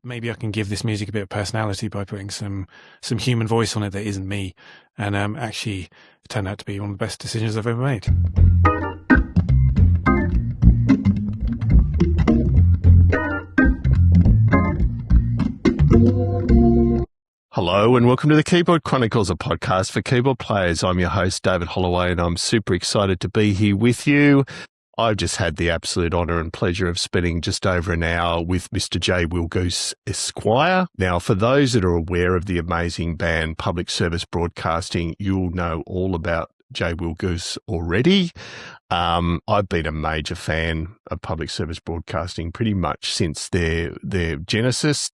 maybe I can give this music a bit of personality by putting some human voice on it that isn't me. And actually, it turned out to be one of the best decisions I've ever made. Hello and welcome to the Keyboard Chronicles, a podcast for keyboard players. I'm your host, David Holloway, and I'm super excited to be here with you. I've just had the absolute honour and pleasure of spending just over an hour with Mr. J. Willgoose Esq. Now, for those that are aware of the amazing band Public Service Broadcasting, you'll know all about J. Willgoose already. I've been a major fan of Public Service Broadcasting pretty much since their genesis.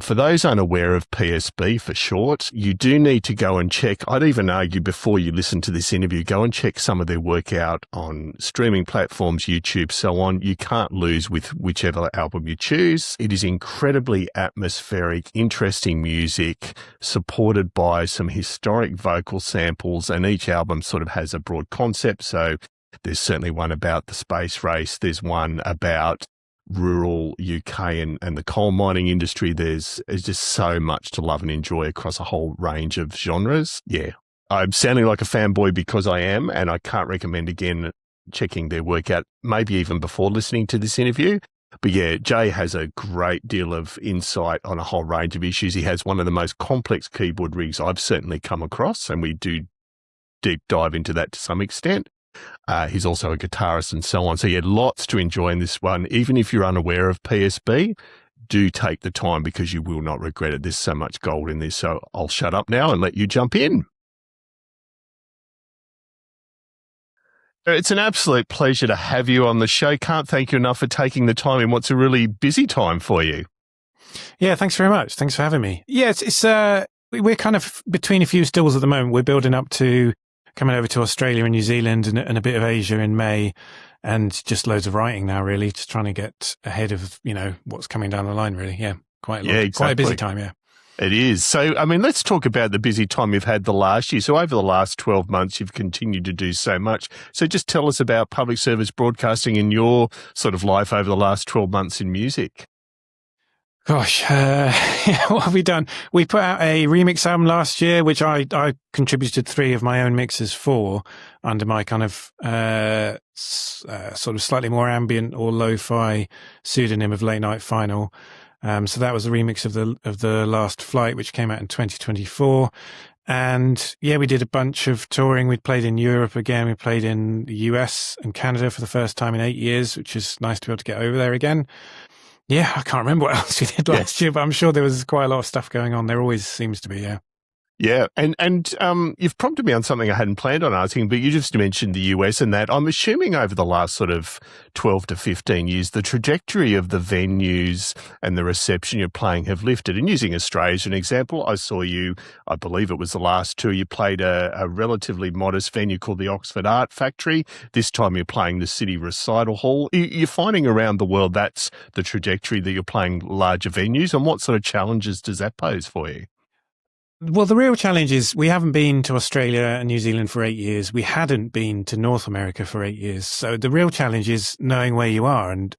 For those unaware of PSB for short, you do need to go and check. I'd even argue before you listen to this interview, go and check some of their work out on streaming platforms, YouTube, so on. You can't lose with whichever album you choose. It is incredibly atmospheric, interesting music, supported by some historic vocal samples, and each album sort of has a broad concept. So there's certainly one about the space race. There's one about rural UK and the coal mining industry. There's just so much to love and enjoy across a whole range of genres. Yeah, I'm sounding like a fanboy because I am, and I can't recommend again checking their work out, maybe even before listening to this interview. But yeah, Jay has a great deal of insight on a whole range of issues. He has one of the most complex keyboard rigs I've certainly come across, and we do deep dive into that to some extent. He's also a guitarist and so on. So, yeah, lots to enjoy in this one. Even if you're unaware of PSB, do take the time because you will not regret it. There's so much gold in this. So I'll shut up now and let you jump in. It's an absolute pleasure to have you on the show. Can't thank you enough for taking the time in what's a really busy time for you. Yeah, thanks very much. Thanks for having me. Yeah, we're kind of between a few stools at the moment. We're building up to coming over to Australia and New Zealand and a bit of Asia in May, and just loads of writing now, really, just trying to get ahead of, what's coming down the line, really. Yeah, quite a busy time, yeah. It is. So, I mean, let's talk about the busy time you've had the last year. So over the last 12 months, you've continued to do so much. So just tell us about Public Service Broadcasting in your sort of life over the last 12 months in music. Gosh, what have we done? We put out a remix album last year, which I contributed 3 of my own mixes for under my kind of sort of slightly more ambient or lo-fi pseudonym of Late Night Final. So that was a remix of the Last Flight, which came out in 2024. And yeah, we did a bunch of touring. We'd played in Europe again. We played in the US and Canada for the first time in 8 years, which is nice to be able to get over there again. Yeah, I can't remember what else we did last year, but I'm sure there was quite a lot of stuff going on. There always seems to be, yeah. Yeah, and you've prompted me on something I hadn't planned on asking, but you just mentioned the US and that. I'm assuming over the last sort of 12 to 15 years, the trajectory of the venues and the reception you're playing have lifted. And using Australia as an example, I saw you, I believe it was the last tour, you played a relatively modest venue called the Oxford Art Factory. This time you're playing the City Recital Hall. You're finding around the world that's the trajectory that you're playing larger venues. And what sort of challenges does that pose for you? Well, the real challenge is we haven't been to Australia and New Zealand for 8 years. We hadn't been to North America for 8 years. So the real challenge is knowing where you are and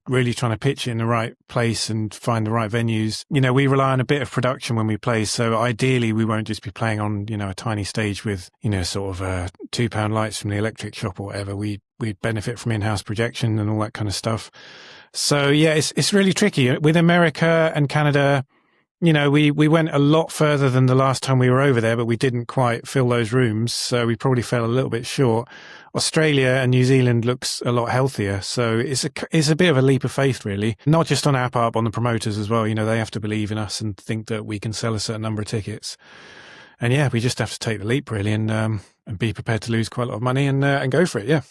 really trying to pitch it in the right place and find the right venues. We rely on a bit of production when we play. So ideally, we won't just be playing on, a tiny stage with, sort of £2 lights from the electric shop or whatever. We benefit from in-house projection and all that kind of stuff. So yeah, it's really tricky. With America and Canada, we went a lot further than the last time we were over there, but we didn't quite fill those rooms. So we probably fell a little bit short. Australia and New Zealand looks a lot healthier. So it's a bit of a leap of faith, really. Not just on our part, but on the promoters as well. They have to believe in us and think that we can sell a certain number of tickets. And yeah, we just have to take the leap, really, and be prepared to lose quite a lot of money and go for it. Yeah.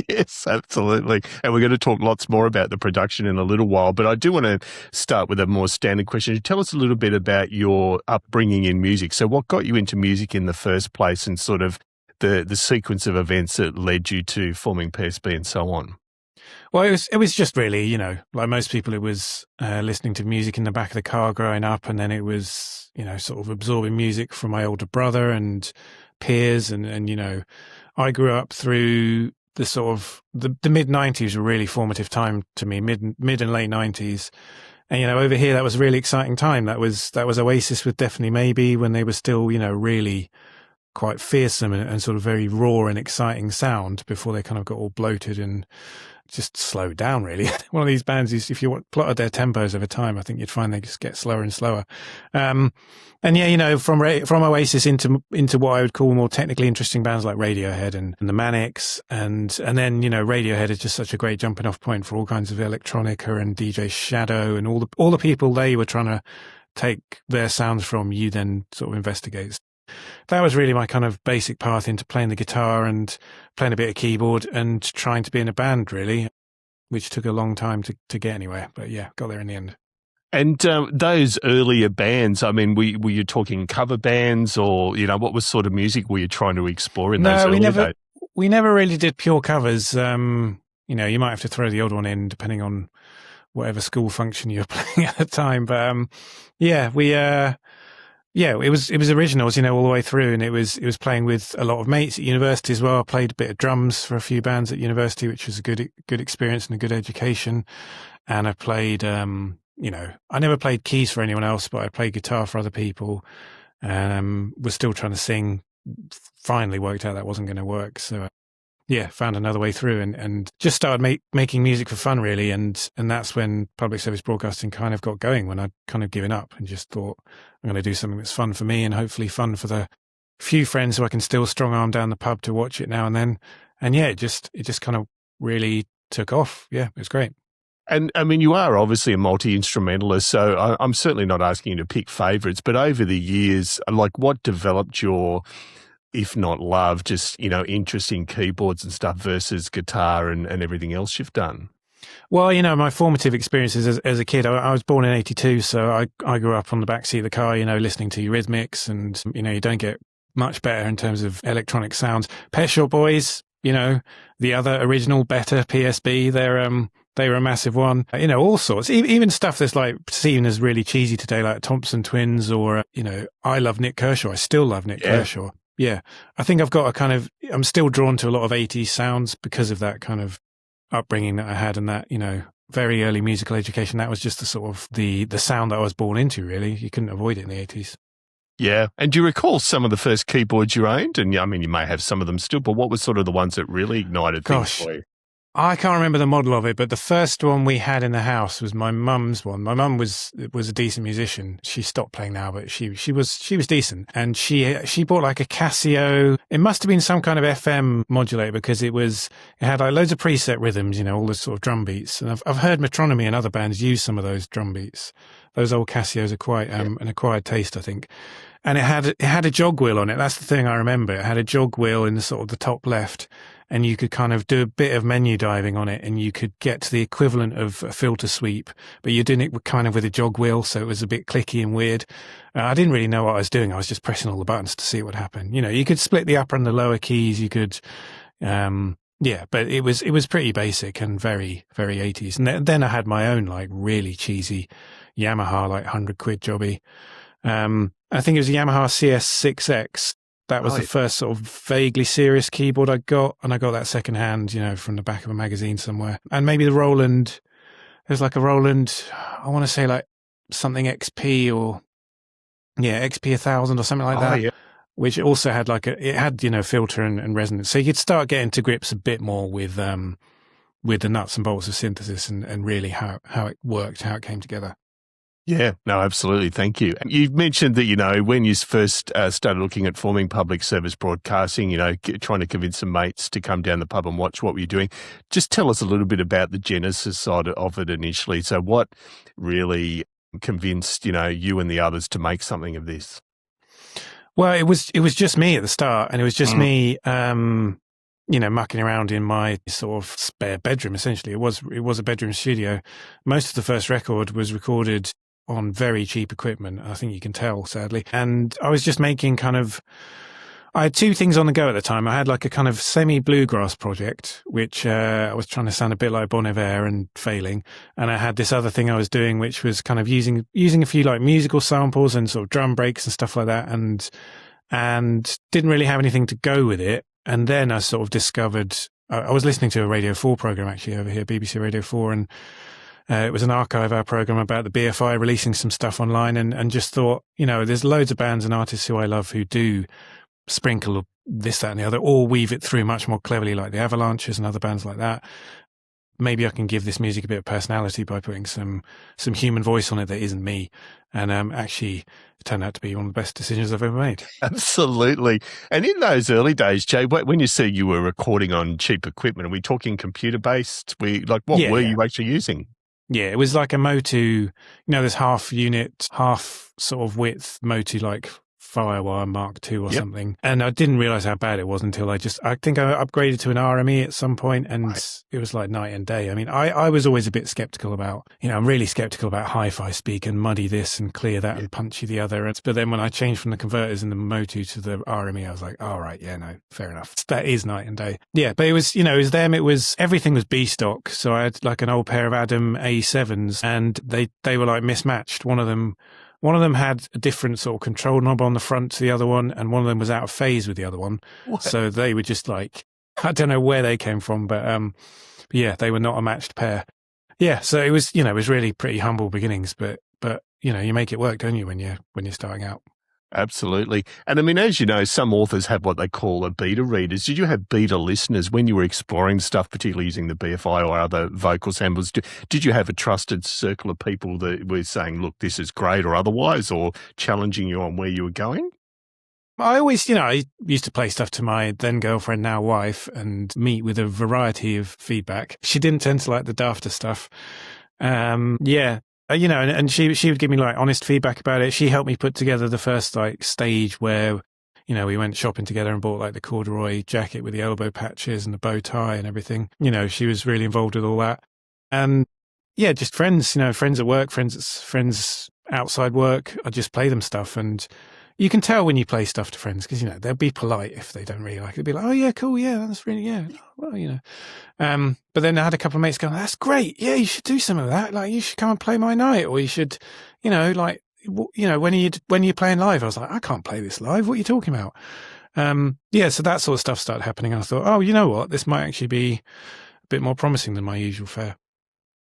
Yes, absolutely. And we're going to talk lots more about the production in a little while, but I do want to start with a more standard question. Tell us a little bit about your upbringing in music. So what got you into music in the first place and sort of the sequence of events that led you to forming PSB and so on? Well, it was just really, like most people, it was listening to music in the back of the car growing up, and then it was, sort of absorbing music from my older brother and peers, and I grew up through the sort of the mid 90s were really formative time to me, mid and late 90s. And, over here, that was a really exciting time. That was Oasis with Definitely Maybe, when they were still, really quite fearsome and sort of very raw and exciting sound before they kind of got all bloated and just slowed down, really. One of these bands is, if you plotted their tempos over time, I think you'd find they just get slower and slower. And yeah, from Oasis into what I would call more technically interesting bands like Radiohead and the Manics, and then Radiohead is just such a great jumping off point for all kinds of electronica and DJ Shadow and all the people they were trying to take their sounds from. You then sort of investigate. That was really my kind of basic path into playing the guitar and playing a bit of keyboard and trying to be in a band, really, which took a long time to get anywhere. But yeah, got there in the end. And those earlier bands, I mean, were you talking cover bands, or, what was sort of music were you trying to explore in those early days? We never really did pure covers. You might have to throw the odd one in depending on whatever school function you were playing at the time. But it was originals, all the way through, and it was playing with a lot of mates at university as well. I played a bit of drums for a few bands at university, which was a good experience and a good education. And I played, I never played keys for anyone else, but I played guitar for other people. Was still trying to sing. Finally worked out that wasn't going to work, so found another way through and just started making music for fun, really. And that's when public service broadcasting kind of got going, when I'd kind of given up and just thought, I'm going to do something that's fun for me and hopefully fun for the few friends who I can still strong arm down the pub to watch it now and then. And yeah, it just kind of really took off. Yeah, it was great. And I mean, you are obviously a multi-instrumentalist, so I'm certainly not asking you to pick favourites, but over the years, like, what developed your, if not love, just, interest in keyboards and stuff versus guitar and everything else you've done? Well, my formative experiences as a kid, I was born in 82, so I grew up on the backseat of the car, listening to Eurythmics, and, you don't get much better in terms of electronic sounds. Pet Shop Boys, the other original, better PSB, they were a massive one. All sorts, even stuff that's like seen as really cheesy today, like Thompson Twins, or, I love Nick Kershaw. I still love Nick Kershaw. Yeah. I think I've got I'm still drawn to a lot of 80s sounds because of that kind of upbringing that I had, and that, very early musical education. That was just the sort of the sound that I was born into, really. You couldn't avoid it in the 80s. Yeah. And do you recall some of the first keyboards you owned? And I mean, you may have some of them still, but what was sort of the ones that really ignited things for you? I can't remember the model of it, but the first one we had in the house was my mum's one. My mum was a decent musician. She stopped playing now, but she was decent. And she bought like a Casio. It must have been some kind of FM modulator, because it had like loads of preset rhythms, all the sort of drum beats. And I've heard Metronomy and other bands use some of those drum beats. Those old Casios are quite an acquired taste, I think. And it had a jog wheel on it. That's the thing I remember. It had a jog wheel in the sort of the top left, and you could kind of do a bit of menu diving on it, and you could get to the equivalent of a filter sweep, but you're doing it kind of with a jog wheel, so it was a bit clicky and weird. I didn't really know what I was doing. I was just pressing all the buttons to see what happened. You could split the upper and the lower keys. You could, but it was pretty basic and very, very 80s. And then I had my own like really cheesy Yamaha, like £100 jobby. I think it was a Yamaha CS6X. That was the first sort of vaguely serious keyboard I got, and I got that second hand, from the back of a magazine somewhere. And maybe the Roland, there's like a Roland, I want to say like something XP or, XP 1000 or something like that. Yeah. Which also had it had, filter and resonance. So you could start getting to grips a bit more with the nuts and bolts of synthesis and really how it worked, how it came together. Yeah, no, absolutely. Thank you. You mentioned that, when you first started looking at forming public service broadcasting, trying to convince some mates to come down the pub and watch what were you doing. Just tell us a little bit about the genesis side of it initially. So what really convinced, you and the others to make something of this? Well, it was just me at the start, and it was just me, mucking around in my sort of spare bedroom, essentially. It was a bedroom studio. Most of the first record was recorded on very cheap equipment. I think you can tell, sadly. And I was just making I had two things on the go at the time. I had like a kind of semi-bluegrass project, which I was trying to sound a bit like Bon Iver and failing. And I had this other thing I was doing, which was kind of using a few like musical samples and sort of drum breaks and stuff like that, and didn't really have anything to go with it. And then I sort of discovered, I was listening to a Radio 4 program actually over here, BBC Radio 4, and It was an archival program about the BFI releasing some stuff online, and just thought, there's loads of bands and artists who I love who do sprinkle this, that, and the other, or weave it through much more cleverly, like the Avalanches and other bands like that. Maybe I can give this music a bit of personality by putting some human voice on it that isn't me. And actually, it turned out to be one of the best decisions I've ever made. Absolutely. And in those early days, Jay, when you say you were recording on cheap equipment, are we talking computer-based? What were you actually using? Yeah, it was like a Motu, there's half unit, half sort of width Motu, like Firewire Mark II or something. And I didn't realize how bad it was until I think I upgraded to an RME at some point, and it was like night and day. I mean, I was always a bit skeptical about, I'm really skeptical about hi-fi speak and muddy this and clear that and punchy the other. But then when I changed from the converters in the Motu to the RME, I was like, all right, yeah, no, fair enough. That is night and day. Yeah, but it was, it was them. It was, everything was B stock. So I had like an old pair of Adam A7s, and they were like mismatched. One of them had a different sort of control knob on the front to the other one, and one of them was out of phase with the other one. What? So they were just like, I don't know where they came from, but yeah, they were not a matched pair. Yeah, so it was, it was really pretty humble beginnings, but you make it work, don't you, when you're starting out? Absolutely. And I mean, as you know, some authors have what they call a beta readers. Did you have beta listeners when you were exploring stuff, particularly using the BFI or other vocal samples? Did you have a trusted circle of people that were saying, look, this is great or otherwise, or challenging you on where you were going? I always, I used to play stuff to my then girlfriend, now wife, and meet with a variety of feedback. She didn't tend to like the dafter stuff. Yeah. And she would give me like honest feedback about it. She helped me put together the first like stage where, we went shopping together and bought like the corduroy jacket with the elbow patches and the bow tie and everything. She was really involved with all that. And yeah, just friends, friends at work, friends outside work. I just play them stuff, and you can tell when you play stuff to friends because, they'll be polite if they don't really like it. They'll be like, oh, yeah, cool. Yeah, that's really, yeah. Well, but then I had a couple of mates going, that's great. Yeah, you should do some of that. Like, you should come and play my night, or you should, when are you playing live? I was like, I can't play this live. What are you talking about? Yeah, so that sort of stuff started happening. And I thought, oh, you know what? This might actually be a bit more promising than my usual fare.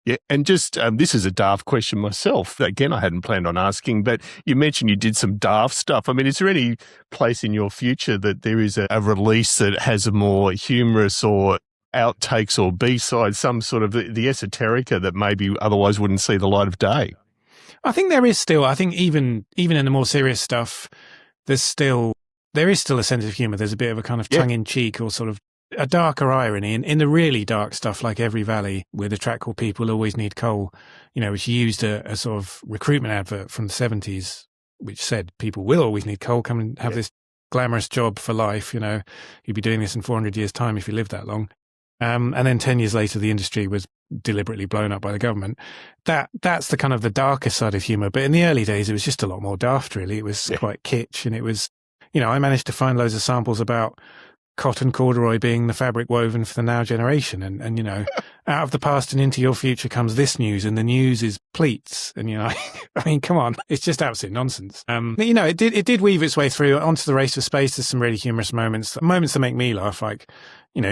Yeah, and just this is a daft question myself. Again, I hadn't planned on asking, but you mentioned you did some daft stuff. I mean, is there any place in your future that there is a release that has a more humorous or outtakes or B-side, some sort of the esoterica that maybe otherwise wouldn't see the light of day? I think there is still. I think even in the more serious stuff, there is still a sense of humour. There's a bit of a kind of tongue-in-cheek or sort of a darker irony in the really dark stuff, like Every Valley, with a track called People Always Need Coal, which used a sort of recruitment advert from the 70s, which said people will always need coal, come and have this glamorous job for life. You'd be doing this in 400 years' time if you lived that long. And then 10 years later, the industry was deliberately blown up by the government. That's the kind of the darker side of humour. But in the early days, it was just a lot more daft, really. It was quite kitsch, and it was, I managed to find loads of samples about cotton corduroy being the fabric woven for the now generation. And out of the past and into your future comes this news, and the news is pleats. And, I mean, come on, it's just absolute nonsense. It did weave its way through onto the Race for Space. There's some really humorous moments that make me laugh. Like,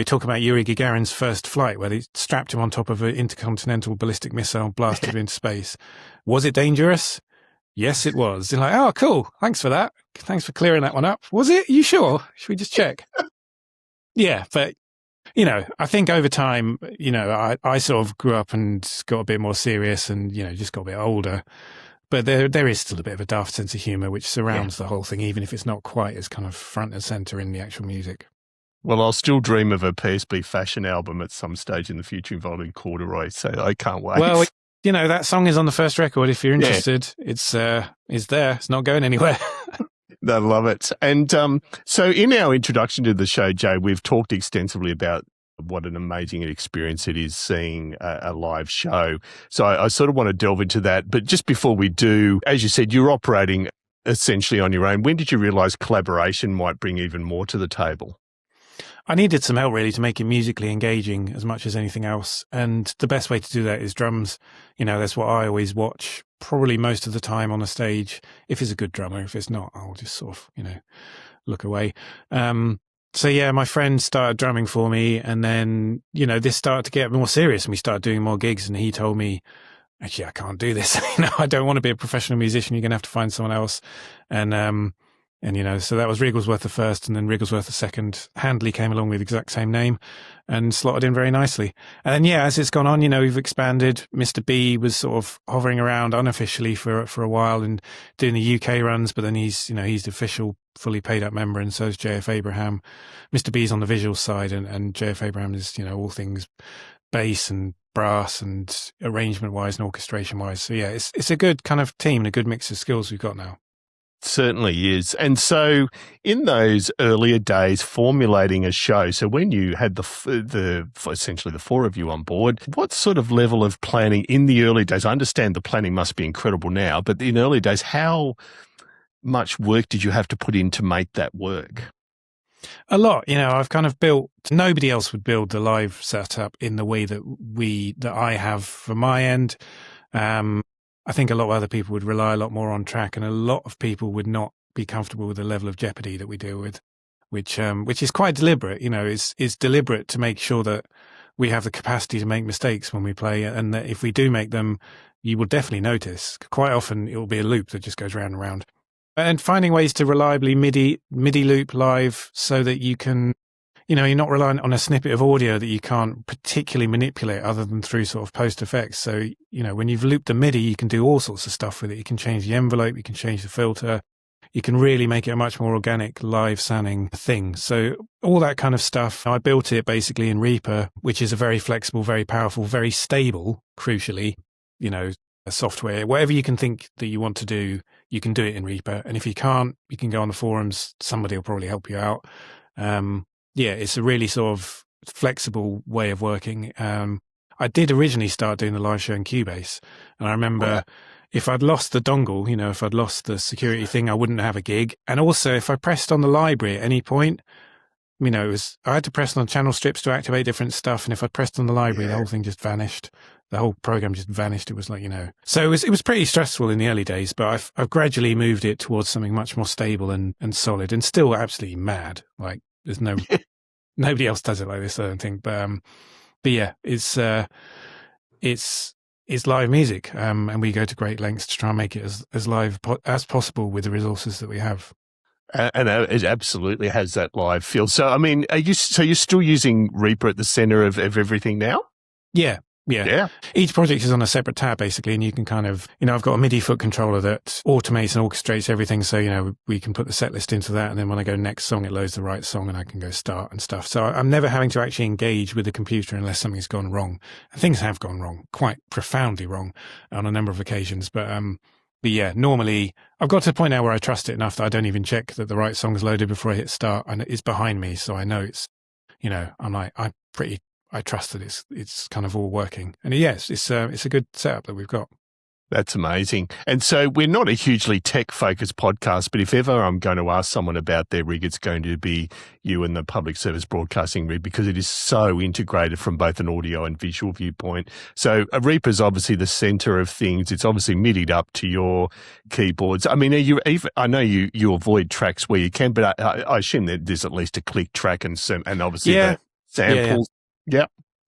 talk about Yuri Gagarin's first flight, where they strapped him on top of an intercontinental ballistic missile, blasted him into space. Was it dangerous? Yes, it was. They're like, oh, cool. Thanks for that. Thanks for clearing that one up. Was it? You sure? Should we just check? Yeah, but, I think over time, I sort of grew up and got a bit more serious and, just got a bit older. But there is still a bit of a daft sense of humour which surrounds the whole thing, even if it's not quite as kind of front and centre in the actual music. Well, I'll still dream of a PSP fashion album at some stage in the future involving corduroy, so I can't wait. Well, that song is on the first record. If you're interested, it's there. It's not going anywhere. I love it. And so in our introduction to the show, Jay, we've talked extensively about what an amazing experience it is seeing a live show. So I sort of want to delve into that. But just before we do, as you said, you're operating essentially on your own. When did you realise collaboration might bring even more to the table? I needed some help really to make it musically engaging as much as anything else. And the best way to do that is drums. That's what I always watch probably most of the time on a stage. If it's a good drummer, if it's not, I'll just sort of, look away. So yeah, my friend started drumming for me, and then, this started to get more serious, and we started doing more gigs, and he told me, actually, I can't do this. I don't want to be a professional musician. You're going to have to find someone else. And so that was Wrigglesworth the first, and then Wrigglesworth the second. Handley came along with the exact same name and slotted in very nicely. And then, as it's gone on, we've expanded. Mr. B was sort of hovering around unofficially for a while and doing the UK runs, but then he's the official, fully paid up member, and so is JF Abraham. Mr. B's on the visual side, and JF Abraham is, all things bass and brass and arrangement wise and orchestration wise. So yeah, it's a good kind of team and a good mix of skills we've got now. Certainly is. And so in those earlier days formulating a show, so when you had essentially the four of you on board, what sort of level of planning in the early days? I understand the planning must be incredible now, but in early days, how much work did you have to put in to make that work? A lot. I've kind of built, nobody else would build the live setup in the way that I have from my end. I think a lot of other people would rely a lot more on track, and a lot of people would not be comfortable with the level of jeopardy that we deal with, which is quite deliberate. Is deliberate to make sure that we have the capacity to make mistakes when we play, and that if we do make them, you will definitely notice. Quite often it will be a loop that just goes round and round. And finding ways to reliably MIDI loop live so that you can, you're not reliant on a snippet of audio that you can't particularly manipulate other than through sort of post effects. So, when you've looped the MIDI, you can do all sorts of stuff with it. You can change the envelope, you can change the filter, you can really make it a much more organic, live sounding thing. So all that kind of stuff, I built it basically in Reaper, which is a very flexible, very powerful, very stable, crucially, a software. Whatever you can think that you want to do, you can do it in Reaper. And if you can't, you can go on the forums. Somebody will probably help you out. It's a really sort of flexible way of working. I did originally start doing the live show in Cubase, and I remember if I'd lost the dongle, if I'd lost the security thing, I wouldn't have a gig. And also, if I pressed on the library at any point, I had to press on channel strips to activate different stuff, and if I pressed on the library, the whole thing just vanished. The whole program just vanished. It was like, So it was pretty stressful in the early days, but I've gradually moved it towards something much more stable and solid, and still absolutely mad. Like there's nobody else does it like this, I don't think. But yeah, it's live music, and we go to great lengths to try and make it as live as possible with the resources that we have. And it absolutely has that live feel. So, I mean, you're still using Reaper at the center of everything now? Yeah. Each project is on a separate tab, basically, and you can kind of, I've got a MIDI foot controller that automates and orchestrates everything. So, we can put the set list into that, and then when I go next song, it loads the right song, and I can go start and stuff. So I'm never having to actually engage with the computer unless something's gone wrong. And things have gone wrong, quite profoundly wrong on a number of occasions. But yeah, normally I've got to the point now where I trust it enough that I don't even check that the right song's loaded before I hit start, and it's behind me. So I know it's, I'm like, I trust that it's kind of all working. And yes, it's a good setup that we've got. That's amazing. And so we're not a hugely tech-focused podcast, but if ever I'm going to ask someone about their rig, it's going to be you and the public service broadcasting rig, because it is so integrated from both an audio and visual viewpoint. So Reaper is obviously the center of things. It's obviously MIDI'd up to your keyboards. I mean, I know you avoid tracks where you can, but I assume that there's at least a click track and obviously the samples. Yeah.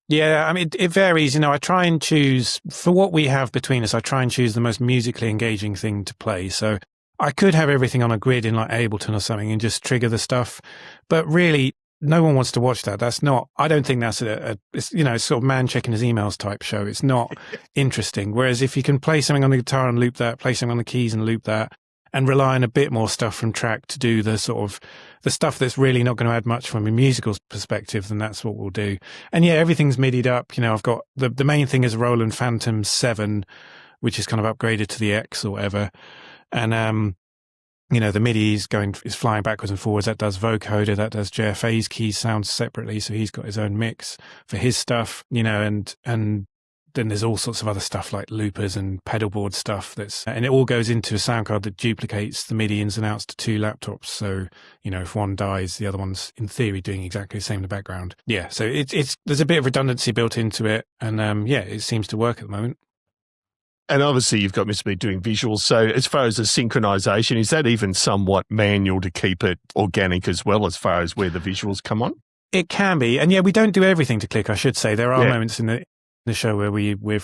Yeah, I mean, it varies. I try and choose, for what we have between us, I try and choose the most musically engaging thing to play. So I could have everything on a grid in like Ableton or something and just trigger the stuff. But really, no one wants to watch that. That's not, I don't think that's it's sort of man checking his emails type show. It's not interesting. Whereas if you can play something on the guitar and loop that, play something on the keys and loop that, and rely on a bit more stuff from track to do the sort of the stuff that's really not going to add much from a musical perspective, then that's what we'll do. And yeah, everything's MIDI'd up. I've got the main thing is a Roland Fantom 7, which is kind of upgraded to the X or whatever. And, the MIDI is flying backwards and forwards. That does vocoder, that does JFA's keys sounds separately. So he's got his own mix for his stuff, and then there's all sorts of other stuff like loopers and pedalboard stuff and it all goes into a sound card that duplicates the MIDI ins and outs to two laptops. So, if one dies, the other one's in theory doing exactly the same in the background. Yeah. So there's a bit of redundancy built into it, and it seems to work at the moment. And obviously you've got Mr. B doing visuals. So as far as the synchronization, is that even somewhat manual to keep it organic as well as far as where the visuals come on? It can be. And yeah, we don't do everything to click, I should say. There are moments in the show where we're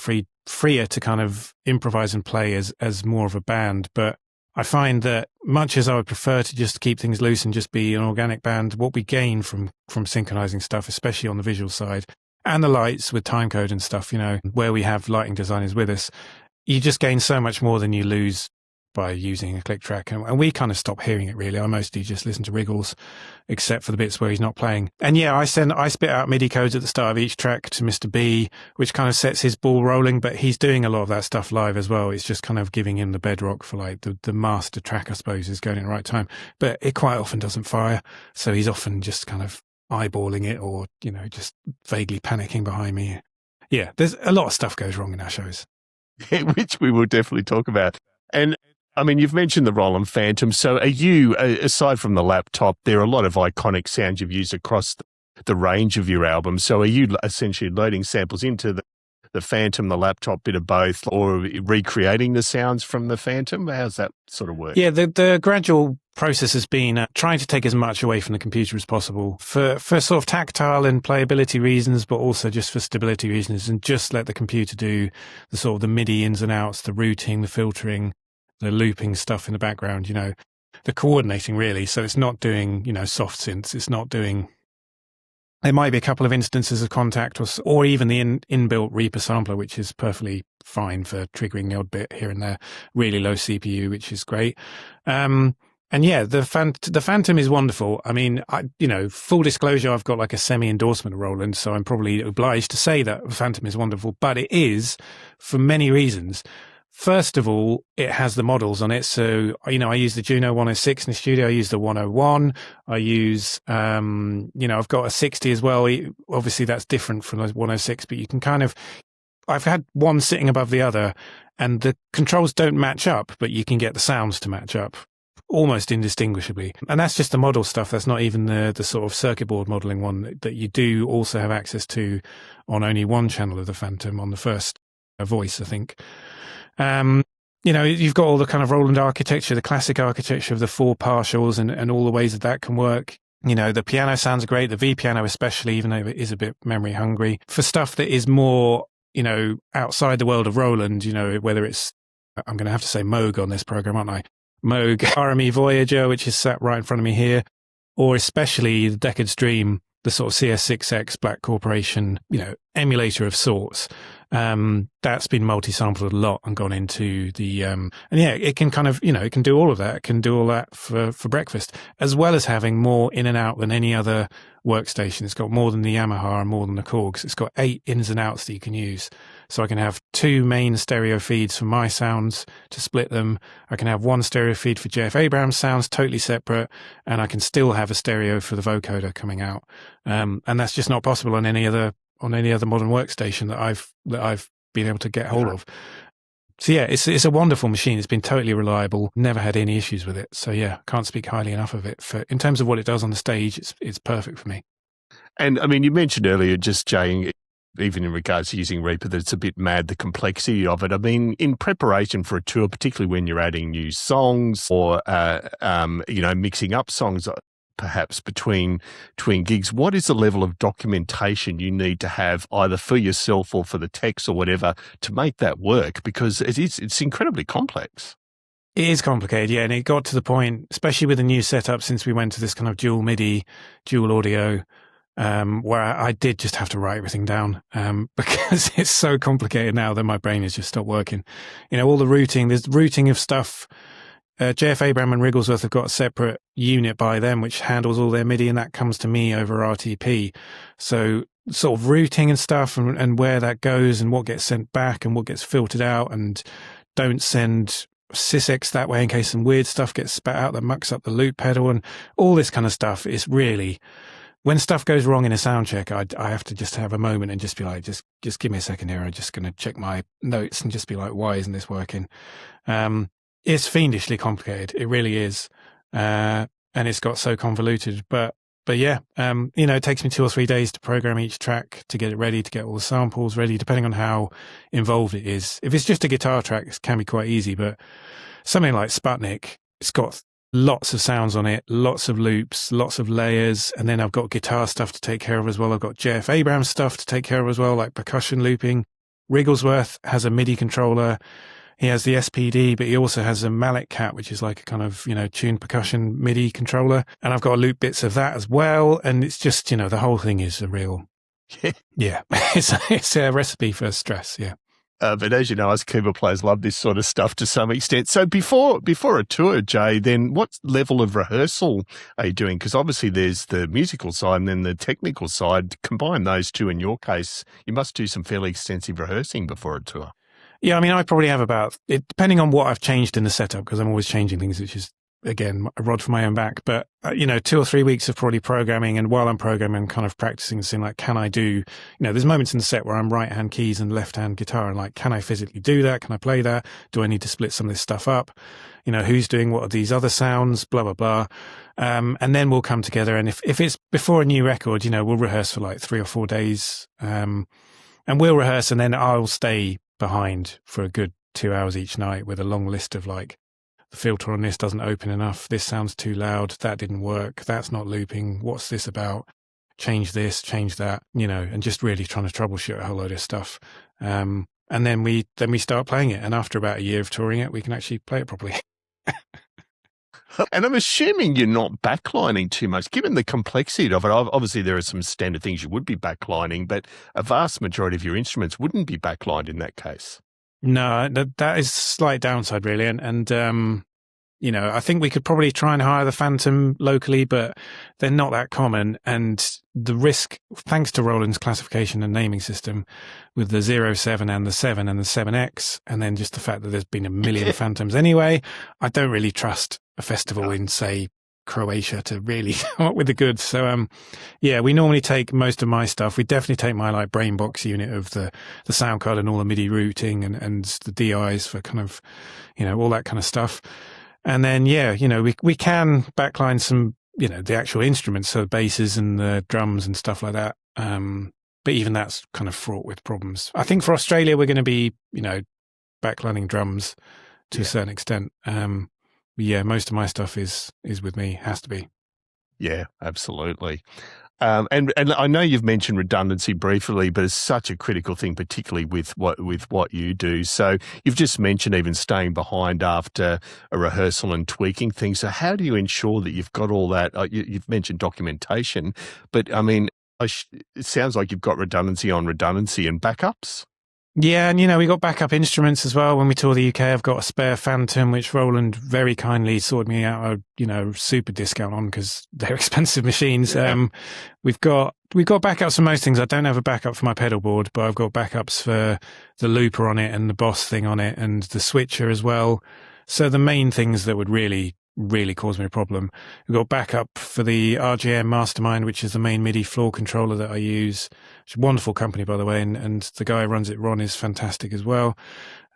freer to kind of improvise and play as more of a band. But I find that much as I would prefer to just keep things loose and just be an organic band, what we gain from synchronizing stuff, especially on the visual side, and the lights with Timecode and stuff, where we have lighting designers with us, you just gain so much more than you lose by using a click track. And we kind of stop hearing it, really. I mostly just listen to Wriggles, except for the bits where he's not playing. And yeah, I spit out MIDI codes at the start of each track to Mr. B, which kind of sets his ball rolling, but he's doing a lot of that stuff live as well. It's just kind of giving him the bedrock for like the master track, I suppose, is going in the right time. But it quite often doesn't fire. So he's often just kind of eyeballing it or, just vaguely panicking behind me. Yeah, there's a lot of stuff goes wrong in our shows. Which we will definitely talk about. And I mean, you've mentioned the Roland Fantom. So are you, aside from the laptop, there are a lot of iconic sounds you've used across the range of your albums. So are you essentially loading samples into the Fantom, the laptop, bit of both, or recreating the sounds from the Fantom? How's that sort of work? Yeah, the gradual process has been trying to take as much away from the computer as possible for sort of tactile and playability reasons, but also just for stability reasons, and just let the computer do the sort of the MIDI ins and outs, the routing, the filtering, the looping stuff in the background, the coordinating really. So it's not doing, soft synths. It's not doing, there might be a couple of instances of contact or even the inbuilt Reaper sampler, which is perfectly fine for triggering the odd bit here and there. Really low CPU, which is great. And yeah, the Fantom is wonderful. I mean, full disclosure, I've got like a semi-endorsement of Roland, so I'm probably obliged to say that the Fantom is wonderful, but it is for many reasons. First of all, it has the models on it. So, I use the Juno 106 in the studio. I use the 101. I use, I've got a 60 as well. Obviously, that's different from the 106, but you can I've had one sitting above the other, and the controls don't match up, but you can get the sounds to match up almost indistinguishably. And that's just the model stuff. That's not even the sort of circuit board modeling one that you do also have access to on only one channel of the Fantom, on the first voice, I think. You've got all the kind of Roland architecture, the classic architecture of the four partials and all the ways that can work. The piano sounds great, the V piano especially, even though it is a bit memory hungry. For stuff that is more, outside the world of Roland, whether it's, I'm going to have to say Moog on this program, aren't I? Moog RME Voyager, which is sat right in front of me here, or especially the Deckard's Dream, the sort of CS6X Black Corporation, emulator of sorts. That's been multi-sampled a lot and gone into the, and yeah, it can kind of, it can do all of that. It can do all that for breakfast, as well as having more in and out than any other workstation. It's got more than the Yamaha and more than the Korgs. It's got 8 ins and outs that you can use. So I can have 2 main stereo feeds for my sounds to split them. I can have 1 stereo feed for Jeff Abrams' sounds, totally separate, and I can still have a stereo for the vocoder coming out. And that's just not possible on any other modern workstation that I've been able to get hold of. So yeah, it's a wonderful machine. It's been totally reliable. Never had any issues with it. So yeah, can't speak highly enough of it. In terms of what it does on the stage, it's perfect for me. And I mean, you mentioned earlier, just Jay, even in regards to using Reaper, that it's a bit mad, the complexity of it. I mean, in preparation for a tour, particularly when you're adding new songs or mixing up songs, perhaps between gigs, what is the level of documentation you need to have either for yourself or for the text or whatever to make that work? Because it's incredibly complex. It is complicated, yeah. And it got to the point, especially with the new setup, since we went to this kind of dual MIDI, dual audio, where I did just have to write everything down, because it's so complicated now that my brain has just stopped working. All the routing, there's routing of stuff. JF Abram and Wrigglesworth have got a separate unit by them which handles all their MIDI, and that comes to me over RTP. So sort of routing and stuff and where that goes and what gets sent back and what gets filtered out, and don't send SysX that way in case some weird stuff gets spat out that mucks up the loop pedal, and all this kind of stuff is really, when stuff goes wrong in a sound check, I have to just have a moment and just be like, just give me a second here. I'm just going to check my notes and just be like, why isn't this working? It's fiendishly complicated. It really is. And it's got so convoluted, but yeah, it takes me 2 or 3 days to program each track, to get it ready, to get all the samples ready, depending on how involved it is. If it's just a guitar track, it can be quite easy, but something like Sputnik, it's got lots of sounds on it, lots of loops, lots of layers, and then I've got guitar stuff to take care of as well. I've got Jeff Abrams stuff to take care of as well, like percussion looping. Wrigglesworth has a MIDI controller. He has the SPD, but he also has a Mallet Cat, which is like a kind of, tuned percussion MIDI controller. And I've got to loop bits of that as well. And it's just, the whole thing is a real, yeah, it's a recipe for stress. Yeah. But as you know, us keyboard players love this sort of stuff to some extent. So before a tour, Jay, then what level of rehearsal are you doing? Because obviously there's the musical side and then the technical side. Combine those two in your case, you must do some fairly extensive rehearsing before a tour. Yeah, I mean, I probably have depending on what I've changed in the setup, because I'm always changing things, which is, again, a rod for my own back. But, 2 or 3 weeks of probably programming. And while I'm programming, I'm kind of practicing and seeing, like, can I do, there's moments in the set where I'm right-hand keys and left-hand guitar. And, like, can I physically do that? Can I play that? Do I need to split some of this stuff up? Who's doing what are these other sounds? Blah, blah, blah. And then we'll come together. And if it's before a new record, we'll rehearse for like 3 or 4 days. And we'll rehearse, and then I'll stay behind for a good 2 hours each night with a long list of, like, the filter on this doesn't open enough, this sounds too loud, that didn't work, that's not looping, what's this about, change this, change that, and just really trying to troubleshoot a whole load of stuff. And then we start playing it, and after about a year of touring it, we can actually play it properly. And I'm assuming you're not backlining too much, given the complexity of it. Obviously, there are some standard things you would be backlining, but a vast majority of your instruments wouldn't be backlined in that case. No, that is a slight downside, really. And I think we could probably try and hire the Fantom locally, but they're not that common. And the risk, thanks to Roland's classification and naming system with the 07 and the 7 and the 7X, and then just the fact that there's been a million Fantoms anyway, I don't really trust a festival in, say, Croatia to really come up with the goods. So, we normally take most of my stuff. We definitely take my, like, brain box unit of the sound card and all the MIDI routing and the DIs for kind of, all that kind of stuff. And then, we can backline some, the actual instruments, so basses and the drums and stuff like that. But even that's kind of fraught with problems. I think for Australia, we're going to be, backlining drums to a certain extent. Most of my stuff is with me, has to be. Yeah, absolutely. And I know you've mentioned redundancy briefly, but it's such a critical thing, particularly with what you do. So you've just mentioned even staying behind after a rehearsal and tweaking things. So how do you ensure that you've got all that? You've mentioned documentation, but I mean, it sounds like you've got redundancy on redundancy and backups. Yeah, and we got backup instruments as well. When we tour the UK, I've got a spare Fantom, which Roland very kindly sorted me out a super discount on because they're expensive machines. Yeah. We've got backups for most things. I don't have a backup for my pedal board, but I've got backups for the looper on it and the Boss thing on it and the switcher as well. So the main things that would really cause me a problem. We've got backup for the RGM Mastermind, which is the main MIDI floor controller that I use. It's a wonderful company, by the way, and the guy who runs it, Ron, is fantastic as well.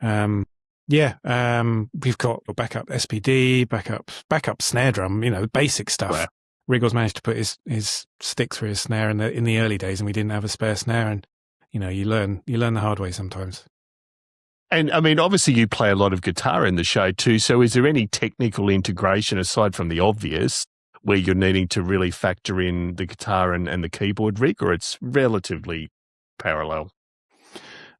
We've got backup SPD, backup snare drum, the basic stuff. Right. Wriggles managed to put his stick through his snare in the early days, and we didn't have a spare snare, and you learn the hard way sometimes. And I mean, obviously you play a lot of guitar in the show too. So is there any technical integration aside from the obvious where you're needing to really factor in the guitar and the keyboard rig, or it's relatively parallel?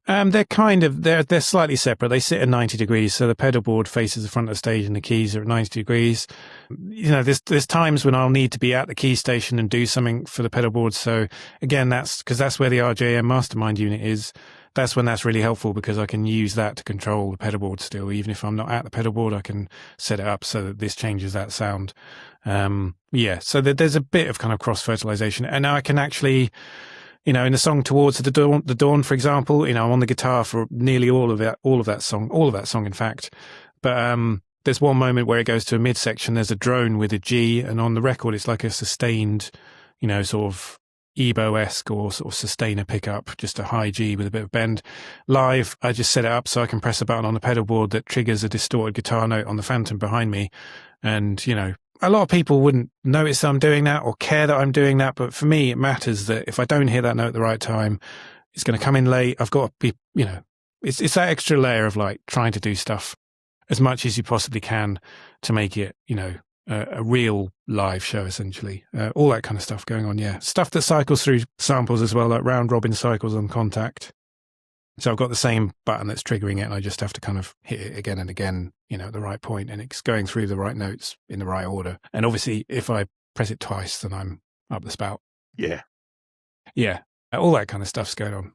They're slightly separate. They sit at 90 degrees. So the pedal board faces the front of the stage and the keys are at 90 degrees. There's times when I'll need to be at the key station and do something for the pedal board. So again, that's because that's where the RJM Mastermind unit is. That's when that's really helpful because I can use that to control the pedal board still. Even if I'm not at the pedal board, I can set it up so that this changes that sound. So there's a bit of kind of cross-fertilization. And now I can actually, in the song Towards the Dawn, for example, I'm on the guitar for nearly all of that song, in fact. But there's one moment where it goes to a midsection. There's a drone with a G, and on the record, it's like a sustained, sort of Ebo Esq or sort of sustainer pickup, just a high G with a bit of bend. Live, I just set it up so I can press a button on the pedal board that triggers a distorted guitar note on the Fantom behind me, and a lot of people wouldn't notice that I'm doing that or care that I'm doing that. But for me, it matters that if I don't hit that note at the right time, it's going to come in late. I've got to be, it's that extra layer of like trying to do stuff as much as you possibly can to make it, a real live show, essentially. All that kind of stuff going on, yeah. Stuff that cycles through samples as well, like round robin cycles on Contact. So I've got the same button that's triggering it, and I just have to kind of hit it again and again, at the right point, and it's going through the right notes in the right order. And obviously, if I press it twice, then I'm up the spout. Yeah. Yeah. All that kind of stuff's going on.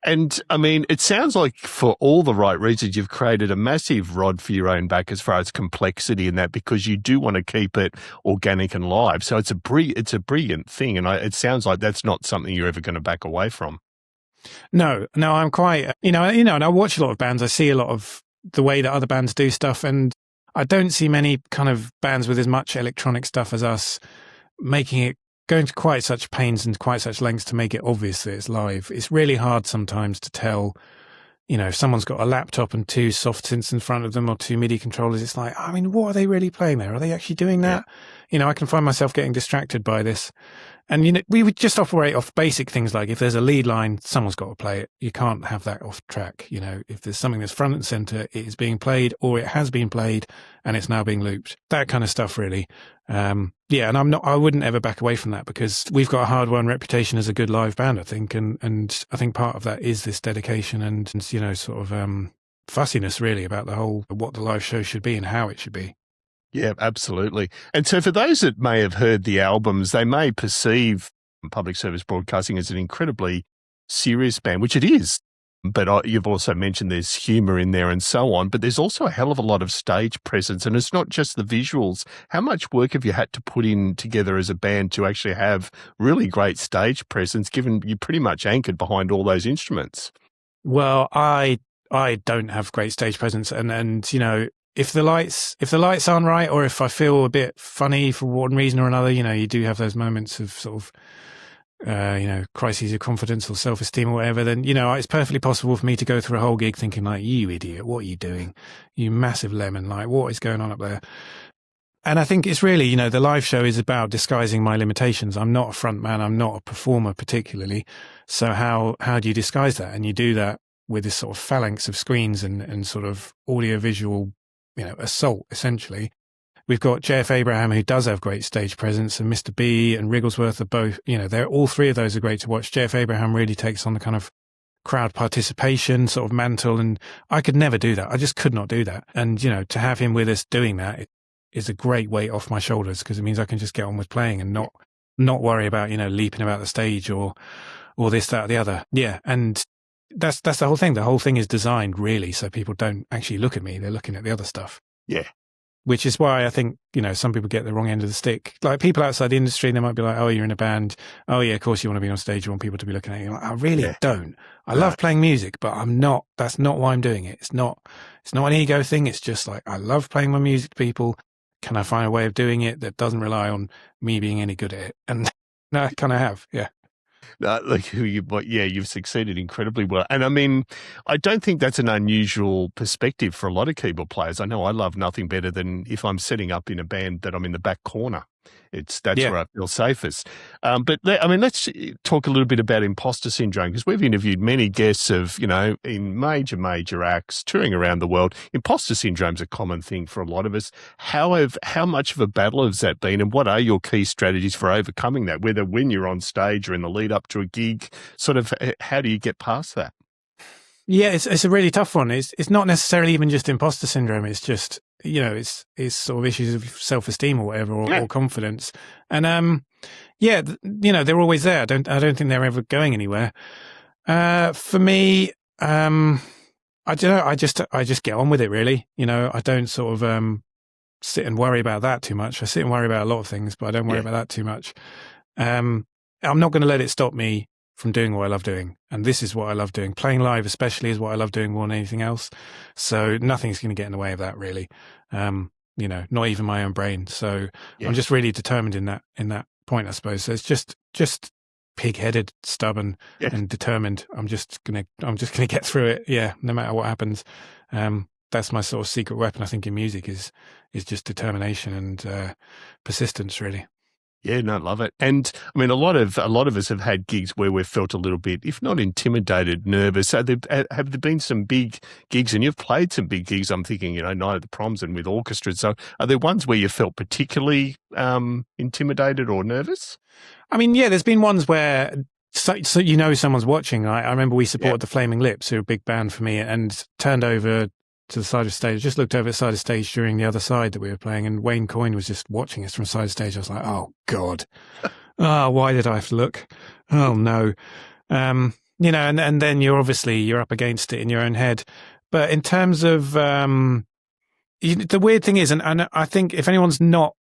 And I mean, it sounds like for all the right reasons, you've created a massive rod for your own back as far as complexity in that, because you do want to keep it organic and live. So it's a brilliant thing. And it sounds like that's not something you're ever going to back away from. No, I'm quite, and I watch a lot of bands. I see a lot of the way that other bands do stuff. And I don't see many kind of bands with as much electronic stuff as us going to quite such pains and quite such lengths to make it obvious that it's live. It's really hard sometimes to tell, if someone's got a laptop and two soft synths in front of them or two MIDI controllers. It's like, I mean, what are they really playing there? Are they actually doing that? Yeah. I can find myself getting distracted by this. And, we would just operate off basic things like if there's a lead line, someone's got to play it. You can't have that off track. If there's something that's front and center, it is being played or it has been played and it's now being looped. That kind of stuff, really. And I wouldn't ever back away from that because we've got a hard-won reputation as a good live band, I think. And I think part of that is this dedication and sort of fussiness, really, about the whole, what the live show should be and how it should be. Yeah, absolutely. And so for those that may have heard the albums, they may perceive public service broadcasting as an incredibly serious band, which it is. But you've also mentioned there's humor in there and so on, but there's also a hell of a lot of stage presence, and it's not just the visuals. How much work have you had to put in together as a band to actually have really great stage presence, given you're pretty much anchored behind all those instruments? Well, I don't have great stage presence, and if the lights aren't right, or if I feel a bit funny for one reason or another, you do have those moments of sort of, crises of confidence or self-esteem or whatever, then, it's perfectly possible for me to go through a whole gig thinking like, you idiot, what are you doing? You massive lemon, like, what is going on up there? And I think it's really, the live show is about disguising my limitations. I'm not a front man. I'm not a performer particularly. So how do you disguise that? And you do that with this sort of phalanx of screens and sort of audio-visual assault, essentially. We've got JF Abraham, who does have great stage presence, and Mr. B and Wrigglesworth are both, they're all three of those are great to watch. JF Abraham really takes on the kind of crowd participation sort of mantle, and I could never do that. I just could not do that. And, to have him with us doing that is a great weight off my shoulders, because it means I can just get on with playing and not worry about, leaping about the stage or this, that, or the other. Yeah. And that's the whole thing. The whole thing is designed really so people don't actually look at me. They're looking at the other stuff. Yeah. Which is why I think, some people get the wrong end of the stick. Like people outside the industry, they might be like, oh, you're in a band. Oh, yeah, of course you want to be on stage. You want people to be looking at you. Like, I really don't. I love playing music, but that's not why I'm doing it. It's not an ego thing. It's just like, I love playing my music to people. Can I find a way of doing it that doesn't rely on me being any good at it? And I kind of have, yeah. You've succeeded incredibly well. And I mean, I don't think that's an unusual perspective for a lot of keyboard players. I know I love nothing better than if I'm setting up in a band that I'm in the back corner. That's where I feel safest. But let's talk a little bit about imposter syndrome, because we've interviewed many guests of, in major acts touring around the world. Imposter syndrome's a common thing for a lot of us. How much of a battle has that been, and what are your key strategies for overcoming that, whether when you're on stage or in the lead up to a gig? Sort of, how do you get past that? Yeah, it's a really tough one. It's not necessarily even just imposter syndrome. It's just, it's sort of issues of self-esteem or whatever, or confidence. And, they're always there. I don't think they're ever going anywhere. For me, I don't know. I just get on with it, really. I don't sort of, sit and worry about that too much. I sit and worry about a lot of things, but I don't worry about that too much. I'm not going to let it stop me from doing what I love doing. And this is what I love doing. Playing live especially is what I love doing more than anything else. So nothing's going to get in the way of that, really. Not even my own brain. So I'm just really determined in that point, I suppose. So it's just pig-headed, stubborn, and determined. I'm just gonna get through it. Yeah, no matter what happens. that's my sort of secret weapon, I think, in music is just determination and persistence, really. Yeah, no, love it. And I mean, a lot of us have had gigs where we've felt a little bit, if not intimidated, nervous. Have there been some big gigs, and you've played some big gigs? I'm thinking, Night at the Proms and with orchestras. So, are there ones where you felt particularly intimidated or nervous? I mean, yeah, there's been ones where so someone's watching. I remember we supported the Flaming Lips, who are a big band for me, and turned over to the side of stage, just looked over at the side of stage during the other side that we were playing, and Wayne Coyne was just watching us from the side of stage. I was like, oh God, why did I have to look? Oh no. And then you're up against it in your own head. But in terms of, the weird thing is, and I think if anyone's not